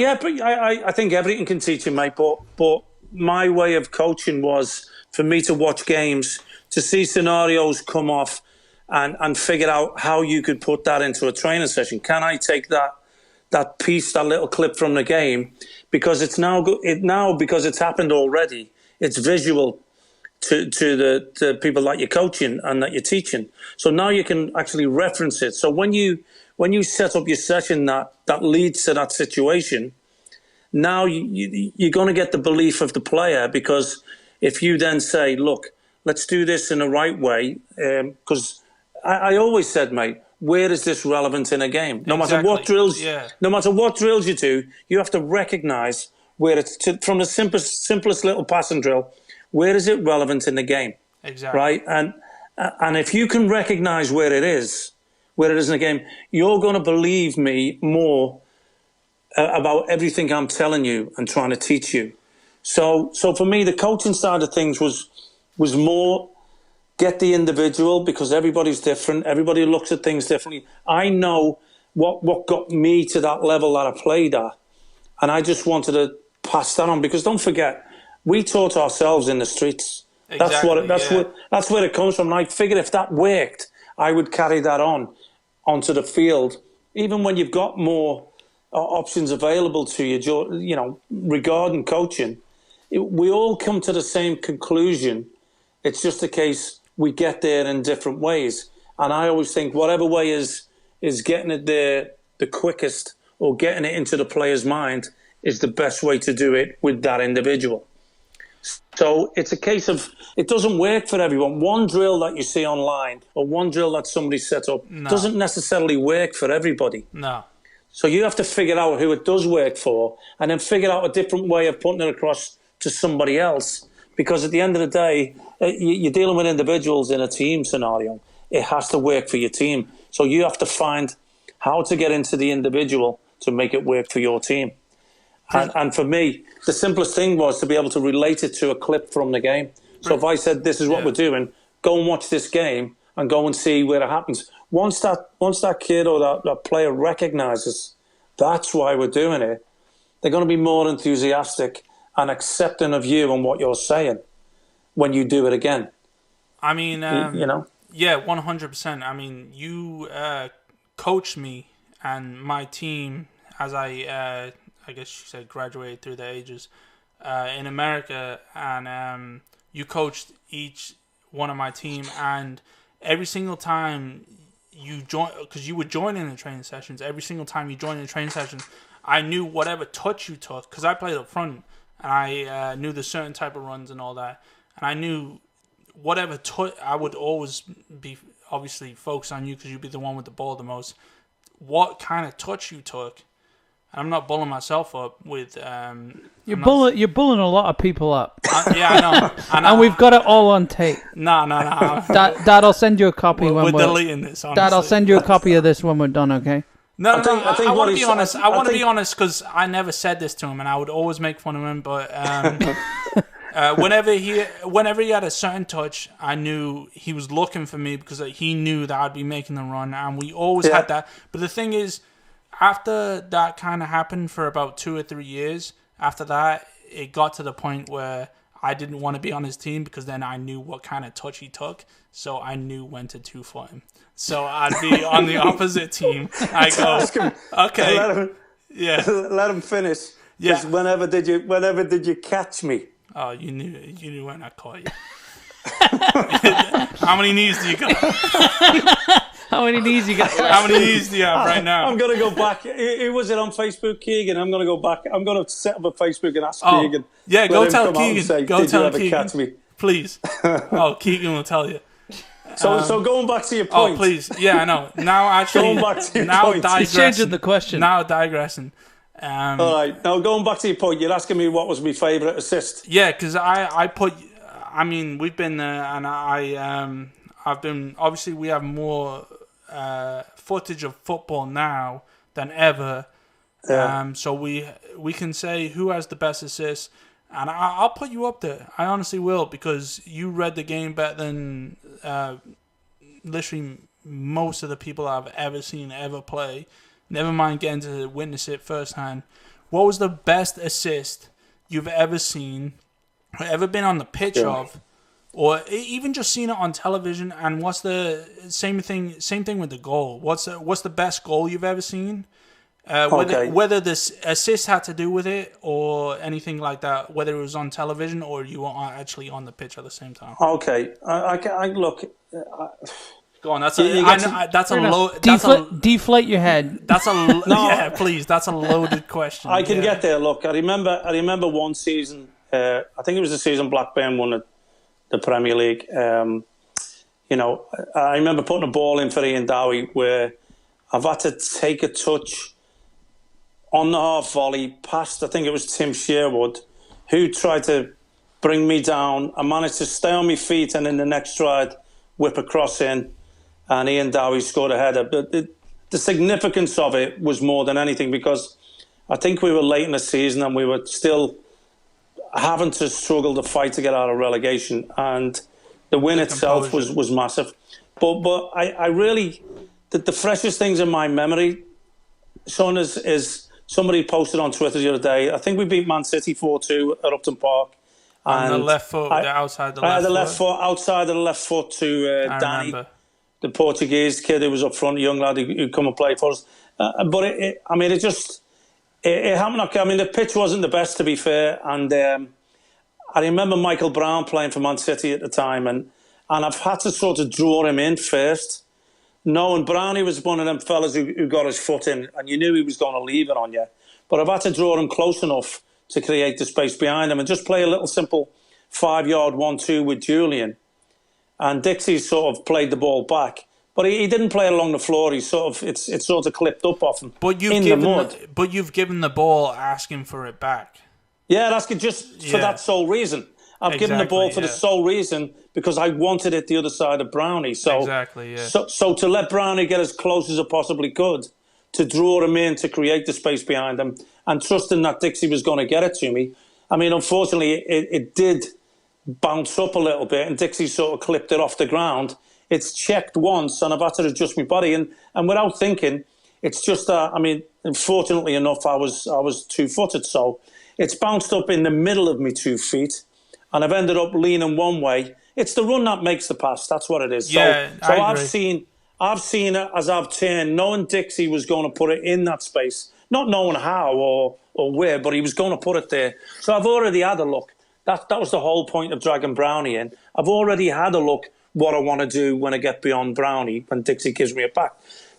I think everything can teach you, mate. But my way of coaching was for me to watch games, to see scenarios come off, and figure out how you could put that into a training session. Can I take that piece, that little clip from the game, because it's now because it's happened already. It's visual to the people that you're coaching and that you're teaching. So now you can actually reference it. So when you set up your session that leads to that situation, now you're going to get the belief of the player, because if you then say, look, let's do this in the right way, because I always said, mate, where is this relevant in a game? No matter what drills you do, you have to recognise where it's from the simplest little passing drill. Where is it relevant in the game? Exactly. Right, and if you can recognise where it is in the game, you're going to believe me more about everything I'm telling you and trying to teach you. So for me, the coaching side of things was more get the individual, because everybody's different. Everybody looks at things differently. I know what got me to that level that I played at, and I just wanted to pass that on, because don't forget, we taught ourselves in the streets. Exactly, That's where it comes from. And I figured if that worked, I would carry that onto the field, even when you've got more options available to you. You know, regarding coaching, we all come to the same conclusion. It's just a case we get there in different ways. And I always think whatever way is getting it there the quickest, or getting it into the player's mind, is the best way to do it with that individual. So it's a case of, it doesn't work for everyone. One drill that you see online or one drill that somebody set up doesn't necessarily work for everybody. No. So you have to figure out who it does work for, and then figure out a different way of putting it across to somebody else. Because at the end of the day, you're dealing with individuals in a team scenario. It has to work for your team. So you have to find how to get into the individual to make it work for your team. And for me, the simplest thing was to be able to relate it to a clip from the game. So if I said, this is what we're doing, go and watch this game and go and see where it happens. Once that kid or that player recognises that's why we're doing it, they're going to be more enthusiastic and accepting of you and what you're saying when you do it again. I mean, you know? Yeah, 100%. I mean, you coached me and my team as I guess you said graduated through the ages in America, and you coached each one of my team, and every single time you join, because you would join in the training sessions, every single time you joined in the training session, I knew whatever touch you took, because I played up front, and I knew the certain type of runs and all that, and I knew whatever touch, I would always be obviously focused on you because you'd be the one with the ball the most. What kind of touch you took. I'm not bulling myself up with. You're bulling a lot of people up. Yeah, I know. And we've got it all on tape. No. Dad, I'll send you a copy when we're deleting this. Honestly. Dad, I'll send you a copy of this when we're done. Okay. No. I want to be honest. I want to be honest because I never said this to him, and I would always make fun of him. But whenever he had a certain touch, I knew he was looking for me because he knew that I'd be making the run, and we always had that. But the thing is, after that kind of happened for about 2 or 3 years, after that, it got to the point where I didn't want to be on his team because then I knew what kind of touch he took, so I knew when to two-foot him. So I'd be on the opposite team. I go, okay, let him finish. Yeah. Whenever did you catch me? Oh, you knew when I caught you. How many knees do you got? How many knees you got? How many knees do you have right now? I'm going to go back. Who was it on Facebook, Keegan? I'm going to go back. I'm going to set up a Facebook and ask Keegan. Yeah, go tell Keegan. Say, go did tell you ever Keegan. Catch me? Please. Keegan will tell you. So going back to your point. Oh, please. Yeah, I know. Now actually, going back to your point. He's changing the question. Now digressing. All right. Now going back to your point, you're asking me what was my favourite assist. Yeah, because I put. I mean, we've been there, and I've been. Obviously, we have more footage of football now than ever. Yeah. So we can say who has the best assist, and I'll put you up there. I honestly will, because you read the game better than literally most of the people I've ever seen ever play. Never mind getting to witness it firsthand. What was the best assist you've ever seen, or ever been on the pitch of, or even just seen it on television? And what's the same thing with the goal? What's the best goal you've ever seen? Whether this assist had to do with it or anything like that, whether it was on television or you were actually on the pitch at the same time. Okay, I look. Go on. That's a load. Deflate your head. That's a yeah. Please, that's a loaded question. I can get there. Look, I remember one season. I think it was the season Blackburn won the Premier League. I remember putting a ball in for Ian Dowie where I've had to take a touch on the half volley past, I think it was Tim Sherwood, who tried to bring me down. I managed to stay on my feet and in the next stride whip a cross in, and Ian Dowie scored a header. But the significance of it was more than anything, because I think we were late in the season and we were still having to struggle to fight to get out of relegation, and the win itself was massive. But I really, the freshest things in my memory, Sean, is somebody posted on Twitter the other day. I think we beat Man City 4-2 at Upton Park, On the left foot, outside the left foot. Outside of the left foot to Danny, remember. the Portuguese kid who was up front, a young lad who'd come and play for us. But it happened. I mean, the pitch wasn't the best, to be fair. And I remember Michael Brown playing for Man City at the time, and I've had to sort of draw him in first. Knowing Brownie was one of them fellas who got his foot in, and you knew he was going to leave it on you. But I've had to draw him close enough to create the space behind him and just play a little simple 5-yard 1-2 with Julian. And Dixie sort of played the ball back. But he didn't play it along the floor. He sort of it sort of clipped up off him in the mud. But you've given the ball asking for it back. Yeah, that's just for that sole reason. I've given the ball for the sole reason because I wanted it the other side of Brownie. So, So to let Brownie get as close as I possibly could, to draw him in, to create the space behind him, and trusting that Dixie was going to get it to me. I mean, unfortunately, it did bounce up a little bit, and Dixie sort of clipped it off the ground. It's checked once, and I've had to adjust my body, and without thinking, it's just that. I mean, fortunately enough, I was 2-footed, so it's bounced up in the middle of me 2 feet, and I've ended up leaning one way. It's the run that makes the pass. That's what it is. Yeah, so I've seen it as I've turned, knowing Dixie was going to put it in that space, not knowing how or where, but he was going to put it there. So I've already had a look. That was the whole point of dragging Brownie in. I've already had a look what I want to do when I get beyond Brownie, when Dixie gives me it back.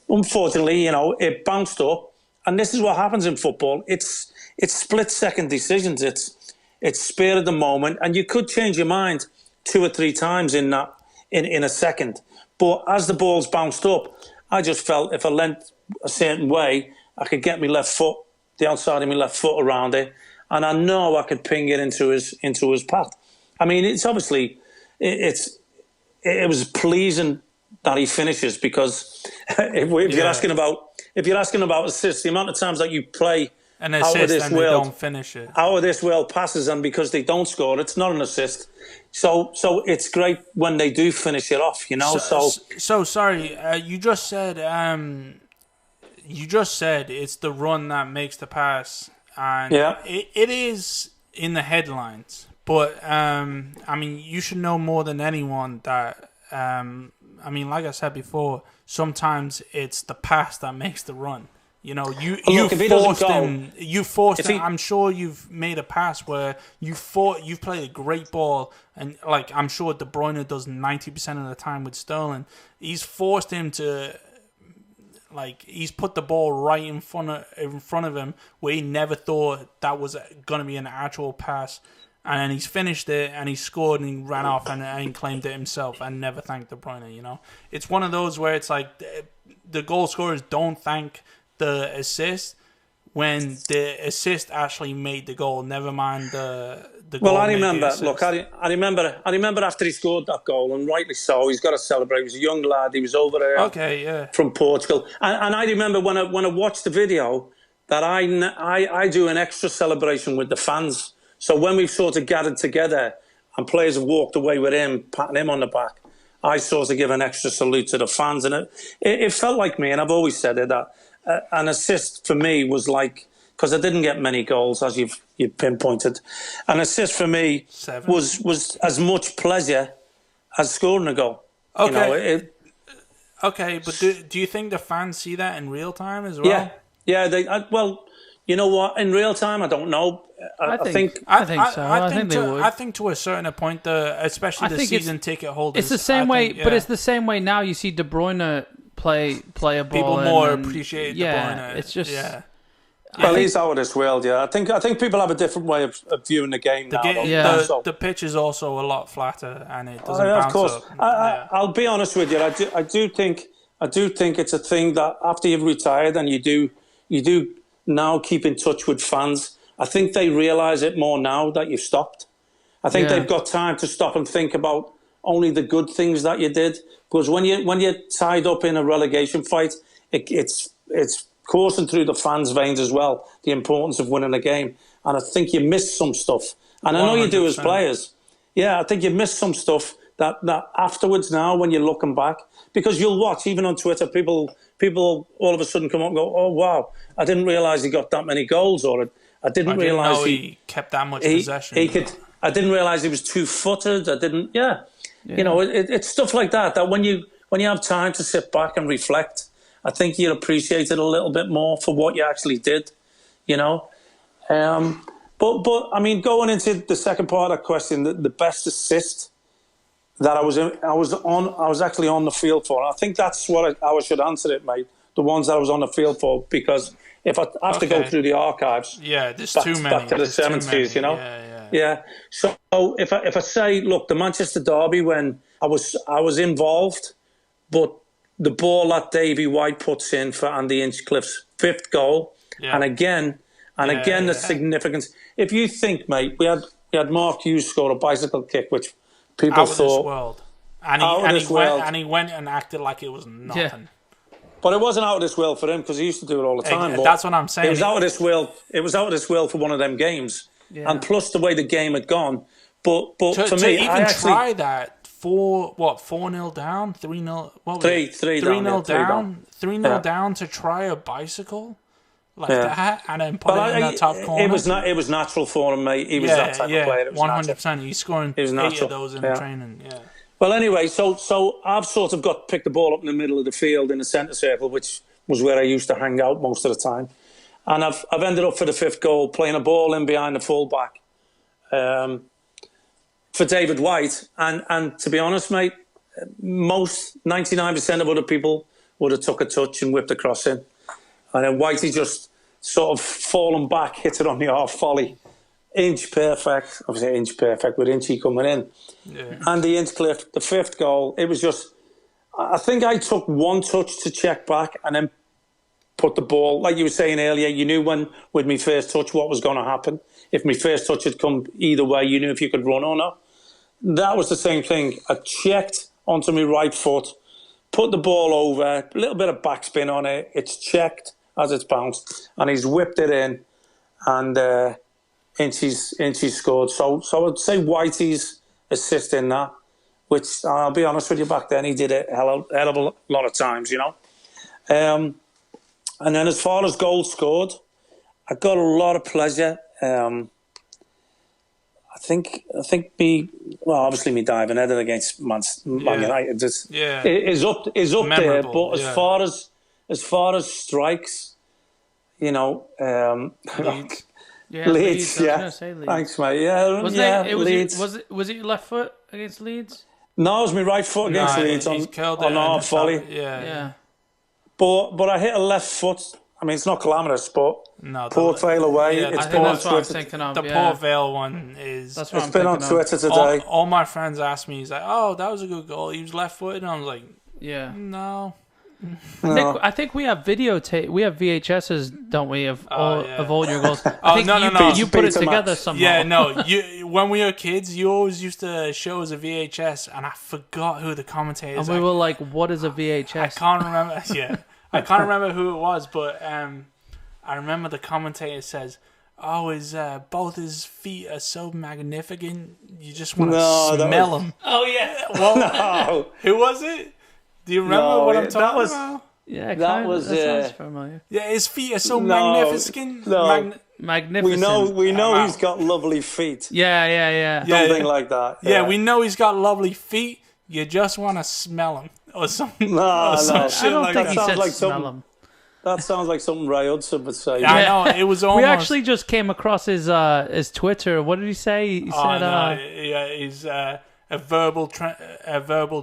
Unfortunately, it bounced up, and this is what happens in football. It's split-second decisions. It's spur of the moment, and you could change your mind 2 or 3 times in a second. But as the ball's bounced up, I just felt if I leant a certain way, I could get my left foot, the outside of my left foot around it, and I know I could ping it into his path. I mean, it's obviously it was pleasing that he finishes, because if you're asking about assists, the amount of times that you play an assist and they don't finish it, out of this world passes, and because they don't score, it's not an assist. So it's great when they do finish it off, So sorry, you just said it's the run that makes the pass, and it is in the headlines. But I mean, you should know more than anyone that I mean, like I said before, sometimes it's the pass that makes the run. You forced him. I'm sure you've made a pass where you've played a great ball, and like I'm sure De Bruyne does 90% of the time with Sterling. He's forced him to, like, he's put the ball right in front of him where he never thought that was going to be an actual pass. And then he's finished it, and he scored, and he ran off and claimed it himself, and never thanked De Bruyne. It's one of those where it's like the goal scorers don't thank the assist when the assist actually made the goal. Never mind the goal. Well, I remember. Look, I remember after he scored that goal, and rightly so. He's got to celebrate. He was a young lad. He was over there, from Portugal, and I remember when I watched the video that I do an extra celebration with the fans. So when we've sort of gathered together and players have walked away with him, patting him on the back, I sort of give an extra salute to the fans. And it felt like me, and I've always said it, that an assist for me was like, because I didn't get many goals, as you've pinpointed, an assist for me was as much pleasure as scoring a goal. Okay. Okay, but do you think the fans see that in real time as well? Yeah. Well, you know what? In real time, I don't know. I think so. I think they would. I think to a certain point, especially the season ticket holders. It's the same way, but it's the same way now. You see De Bruyne play a ball. People more appreciate De Bruyne. It's just. Yeah. Well, he's out of this world. Yeah, I think people have a different way of viewing the game now. The pitch is also a lot flatter, and it doesn't bounce of course. up. I'll be honest with you. I do think it's a thing that after you've retired and you do now keep in touch with fans. I think they realise it more now that you've stopped. I think they've got time to stop and think about only the good things that you did. Because when you're tied up in a relegation fight, it's coursing through the fans' veins as well, the importance of winning a game. And I think you miss some stuff. And I know 100%. You do as players. Yeah, I think you miss some stuff that afterwards now when you're looking back. Because you'll watch, even on Twitter, people all of a sudden come up and go, oh, wow, I didn't realise he got that many goals, or I didn't realise he kept that much possession. I didn't realise he was 2-footed. I didn't. Yeah. You know, it's stuff like that. That when you have time to sit back and reflect, I think you appreciate it a little bit more for what you actually did. You know. But I mean, going into the second part of that question, the best assist that I was actually on the field for. I think that's what how I should answer it, mate. The ones that I was on the field for, because if I have to go through the archives, there's too many. Back to the 70s, you know. Yeah. So if I say, look, the Manchester derby, when I was involved, but the ball that Davy White puts in for Andy Hinchcliffe's 5th goal, and again, the significance. If you think, mate, we had Mark Hughes score a bicycle kick, which people thought out of this world, and he went and acted like it was nothing. Yeah. But it wasn't out of this world for him, because he used to do it all the time. That's what I'm saying. It was out of this world. It was out of this world for one of them games, and plus the way the game had gone. But for me, even I actually try that 4-0 down, 3-0, what was 3-0 down, 3-0 down to try a bicycle like that, and then put it in the top corner. It was natural for him, mate. He was that type of player. 100%. He's scoring 8 of those in training. Yeah. Well, anyway, so I've sort of got to pick the ball up in the middle of the field in the centre circle, which was where I used to hang out most of the time. And I've ended up for the 5th goal playing a ball in behind the fullback for David White. And to be honest, mate, most 99% of other people would have took a touch and whipped a cross in. And then Whitey just sort of fallen back, hit it on the half volley. Inch perfect, obviously inch perfect with Inchy coming in. Yeah. Andy Hinchcliffe, the 5th goal, it was just, I think I took one touch to check back and then put the ball, like you were saying earlier, you knew with my first touch what was going to happen. If my first touch had come either way, you knew if you could run or not. That was the same thing. I checked onto my right foot, put the ball over, a little bit of backspin on it, it's checked as it's bounced, and he's whipped it in, and Inchy's scored. So I'd say Whitey's assist in that, which I'll be honest with you, back then he did it a hell of a lot of times, you know. And then as far as goals scored, I got a lot of pleasure. I think obviously me diving header against Man United is up there. But as far as strikes, you know, Leeds. Leeds. Thanks, mate. Yeah, Leeds. Was it your left foot against Leeds? No, it was my right foot against Leeds on half volley. Yeah. But I hit a left foot. I mean, it's not glamorous, but Port Vale away. Yeah, it's I think that's what I was thinking of. The Port Vale one is. That's what it's been on Twitter today. All my friends asked me, he's like, "Oh, that was a good goal. He was left-footed," and I was like, "Yeah, no." I think we have videotape. We have VHSs, don't we, of all your goals? No. You put it together somehow. Yeah, no. When we were kids, you always used to show us a VHS, and I forgot who the commentator is. And we were like, "What is a VHS?" I can't remember. Yeah, I can't remember who it was, but I remember the commentator says, "Oh, both his feet are so magnificent, you just want to smell them." Oh yeah. Well, no. Who was it? Do you remember what I'm talking about? Yeah, that sounds familiar. Yeah, his feet are so magnificent. Magnificent. We know he's got lovely feet. Yeah. Something like that. Yeah, we know he's got lovely feet. You just want to smell him or something. No. I don't think he said smell him. That sounds like something Ray Hudson would say. Yeah, I know. It was almost... We actually just came across his Twitter. What did he say? He said, he's a verbal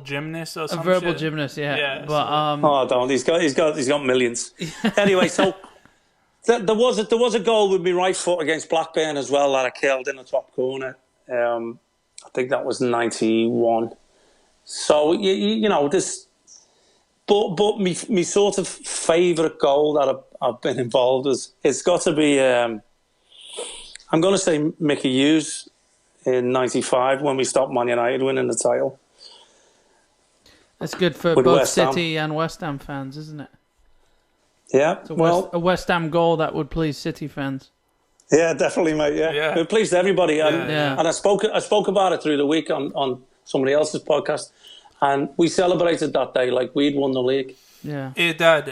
gymnast or something. A verbal gymnast, yeah. But don't. He's got millions. Anyway, so there was a goal with my right foot against Blackburn as well that I killed in the top corner. I think that was 91. So you know this. But me sort of favourite goal that I've been involved with, it's got to be, I'm going to say Mickey Hughes in 95 when we stopped Man United winning the title. That's good for both City and West Ham fans, isn't it? Yeah. It's a West Ham goal that would please City fans. Yeah, definitely, mate. Yeah. It pleased everybody. And I spoke about it through the week on somebody else's podcast. And we celebrated that day like we'd won the league. Yeah. Hey, Dad,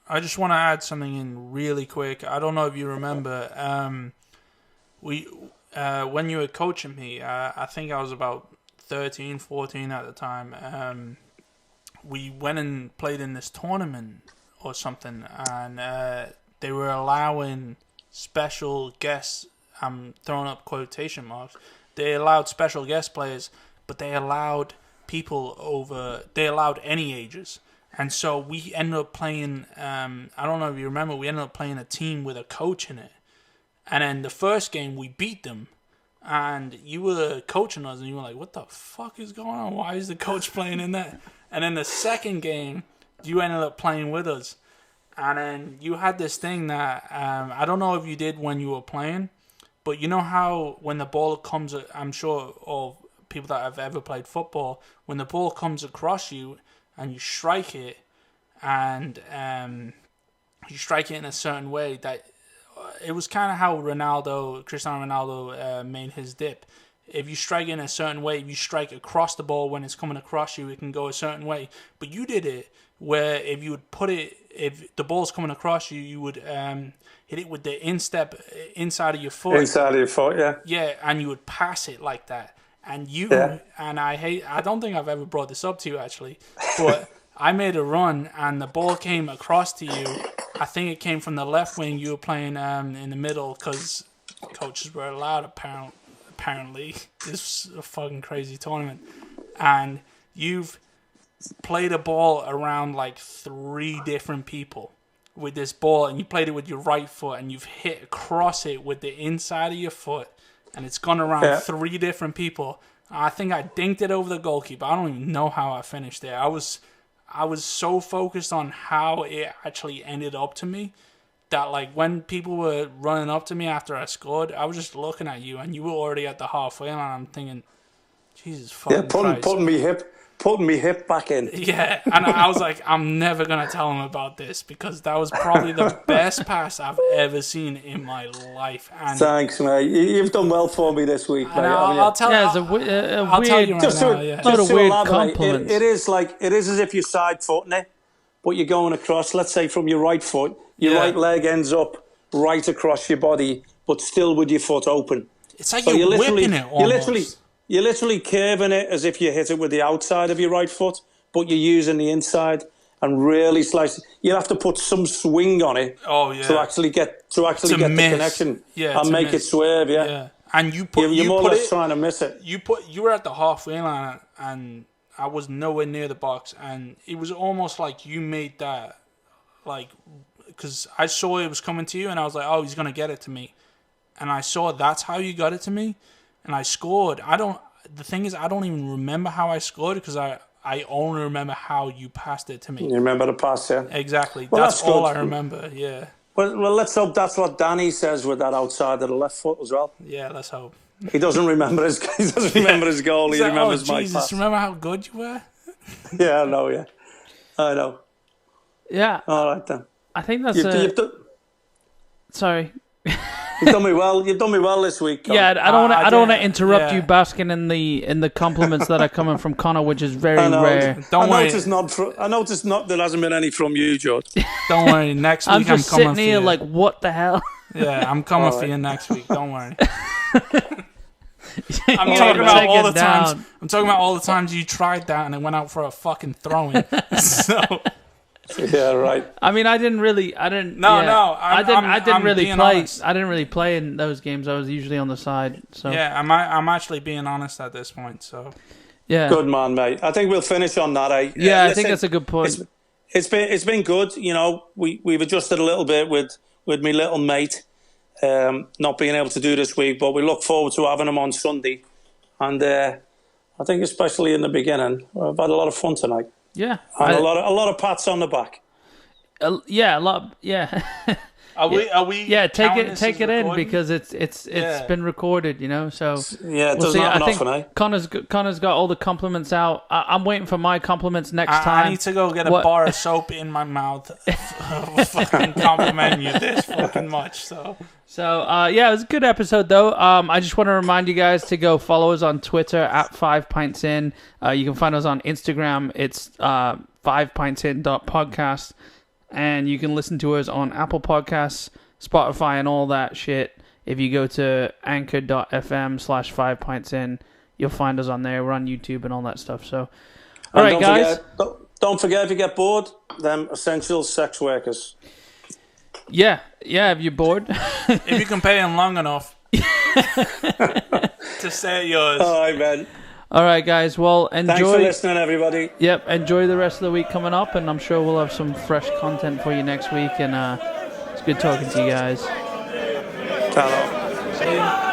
I just want to add something in really quick. I don't know if you remember. when you were coaching me, I think I was about 13, 14 at the time. We went and played in this tournament or something, and they were allowing special guests. I'm throwing up quotation marks. They allowed special guest players, but they allowed people over. They allowed any ages, and so we ended up playing. I don't know if you remember. We ended up playing a team with a coach in it, and then the first game we beat them. And you were coaching us, and you were like, "What the fuck is going on? Why is the coach playing in that?" And then the second game, you ended up playing with us, and then you had this thing that I don't know if you did when you were playing, but you know how when the ball comes, I'm sure all people that have ever played football, when the ball comes across you and you strike it, and you strike it in a certain way that. It was kind of how Cristiano Ronaldo made his dip. If you strike in a certain way, if you strike across the ball when it's coming across you, it can go a certain way. But you did it where if you would put it, if the ball's coming across you, you would hit it with the instep inside of your foot. Inside of your foot, yeah. Yeah, and you would pass it like that. And and I don't think I've ever brought this up to you actually, but I made a run and the ball came across to you. I think it came from the left wing. You were playing in the middle because coaches were allowed, apparently. This was a fucking crazy tournament. And you've played a ball around like 3 different people with this ball, and you played it with your right foot, and you've hit across it with the inside of your foot, and it's gone around 3 different people. I think I dinked it over the goalkeeper. I don't even know how I finished there. I was so focused on how it actually ended up to me that like when people were running up to me after I scored, I was just looking at you and you were already at the halfway line. I'm thinking, Jesus fucking Christ. Putting me hip back in. Yeah, and I was like, I'm never going to tell him about this because that was probably the best pass I've ever seen in my life. And thanks, mate. You've done well for me this week, mate. I'll tell you. I'll tell you right now. Yeah. Not a weird compliment. It is as if you're side footing it, but you're going across. Let's say from your right foot, your right leg ends up right across your body, but still with your foot open. It's like you're whipping it almost. You're literally curving it as if you hit it with the outside of your right foot, but you're using the inside and really slice it. You'll have to put some swing on it to actually get the connection and make it swerve. Yeah. And you're more or less trying to miss it. You were at the halfway line and I was nowhere near the box, and it was almost like you made that, like, because I saw it was coming to you and I was like, oh, he's gonna get it to me, and I saw that's how you got it to me. And I scored. The thing is, I don't even remember how I scored because I only remember how you passed it to me. You remember the pass, yeah? Exactly. Well, that's all I remember, yeah. Well, let's hope that's what Danny says with that outside of the left foot as well. Yeah, let's hope. He doesn't remember his goal. He remembers my pass. Remember how good you were? Yeah, I know. Yeah. All right, then. I think that's Sorry. You've done me well this week, Con. Yeah, I don't want to interrupt you basking in the compliments that are coming from Connor, which is very rare. I noticed not there hasn't been any from you, George. Don't worry, next week I'm coming for you. I'm just sitting here like, what the hell? Yeah, I'm coming for you next week. Don't worry. I'm talking about all the times you tried that and it went out for a fucking throwing. So. Yeah, right. I mean, I didn't really play. I didn't really play in those games. I was usually on the side. So yeah, I'm actually being honest at this point. So yeah, good man, mate. I think we'll finish on that. Yeah, listen, I think that's a good point. It's been good. You know, we've adjusted a little bit with my little mate not being able to do this week, but we look forward to having him on Sunday. And I think especially in the beginning, I've had a lot of fun tonight. Yeah, and a lot of pats on the back. Yeah, a lot. Yeah. Are we? Yeah, take it in because it's been recorded. You know, so yeah, it doesn't happen often. Eh? Connor's got all the compliments out. I'm waiting for my compliments next time. I need to go get a bar of soap in my mouth. Fucking complimenting you this fucking much. So yeah, it was a good episode though. I just want to remind you guys to go follow us on Twitter at 5 Pints In. You can find us on Instagram. It's 5pintsin.podcast. And you can listen to us on Apple Podcasts, Spotify, and all that shit. If you go to anchor.fm/5pints in, you'll find us on there. We're on YouTube and all that stuff. So, all right, guys. Don't forget, if you get bored, them essential sex workers. Yeah, if you're bored. If you can pay them long enough to say yours. All right, man. All right, guys. Well, enjoy. Thanks for listening, everybody. Yep, enjoy the rest of the week coming up, and I'm sure we'll have some fresh content for you next week. And it's good talking to you guys. Hello. See you.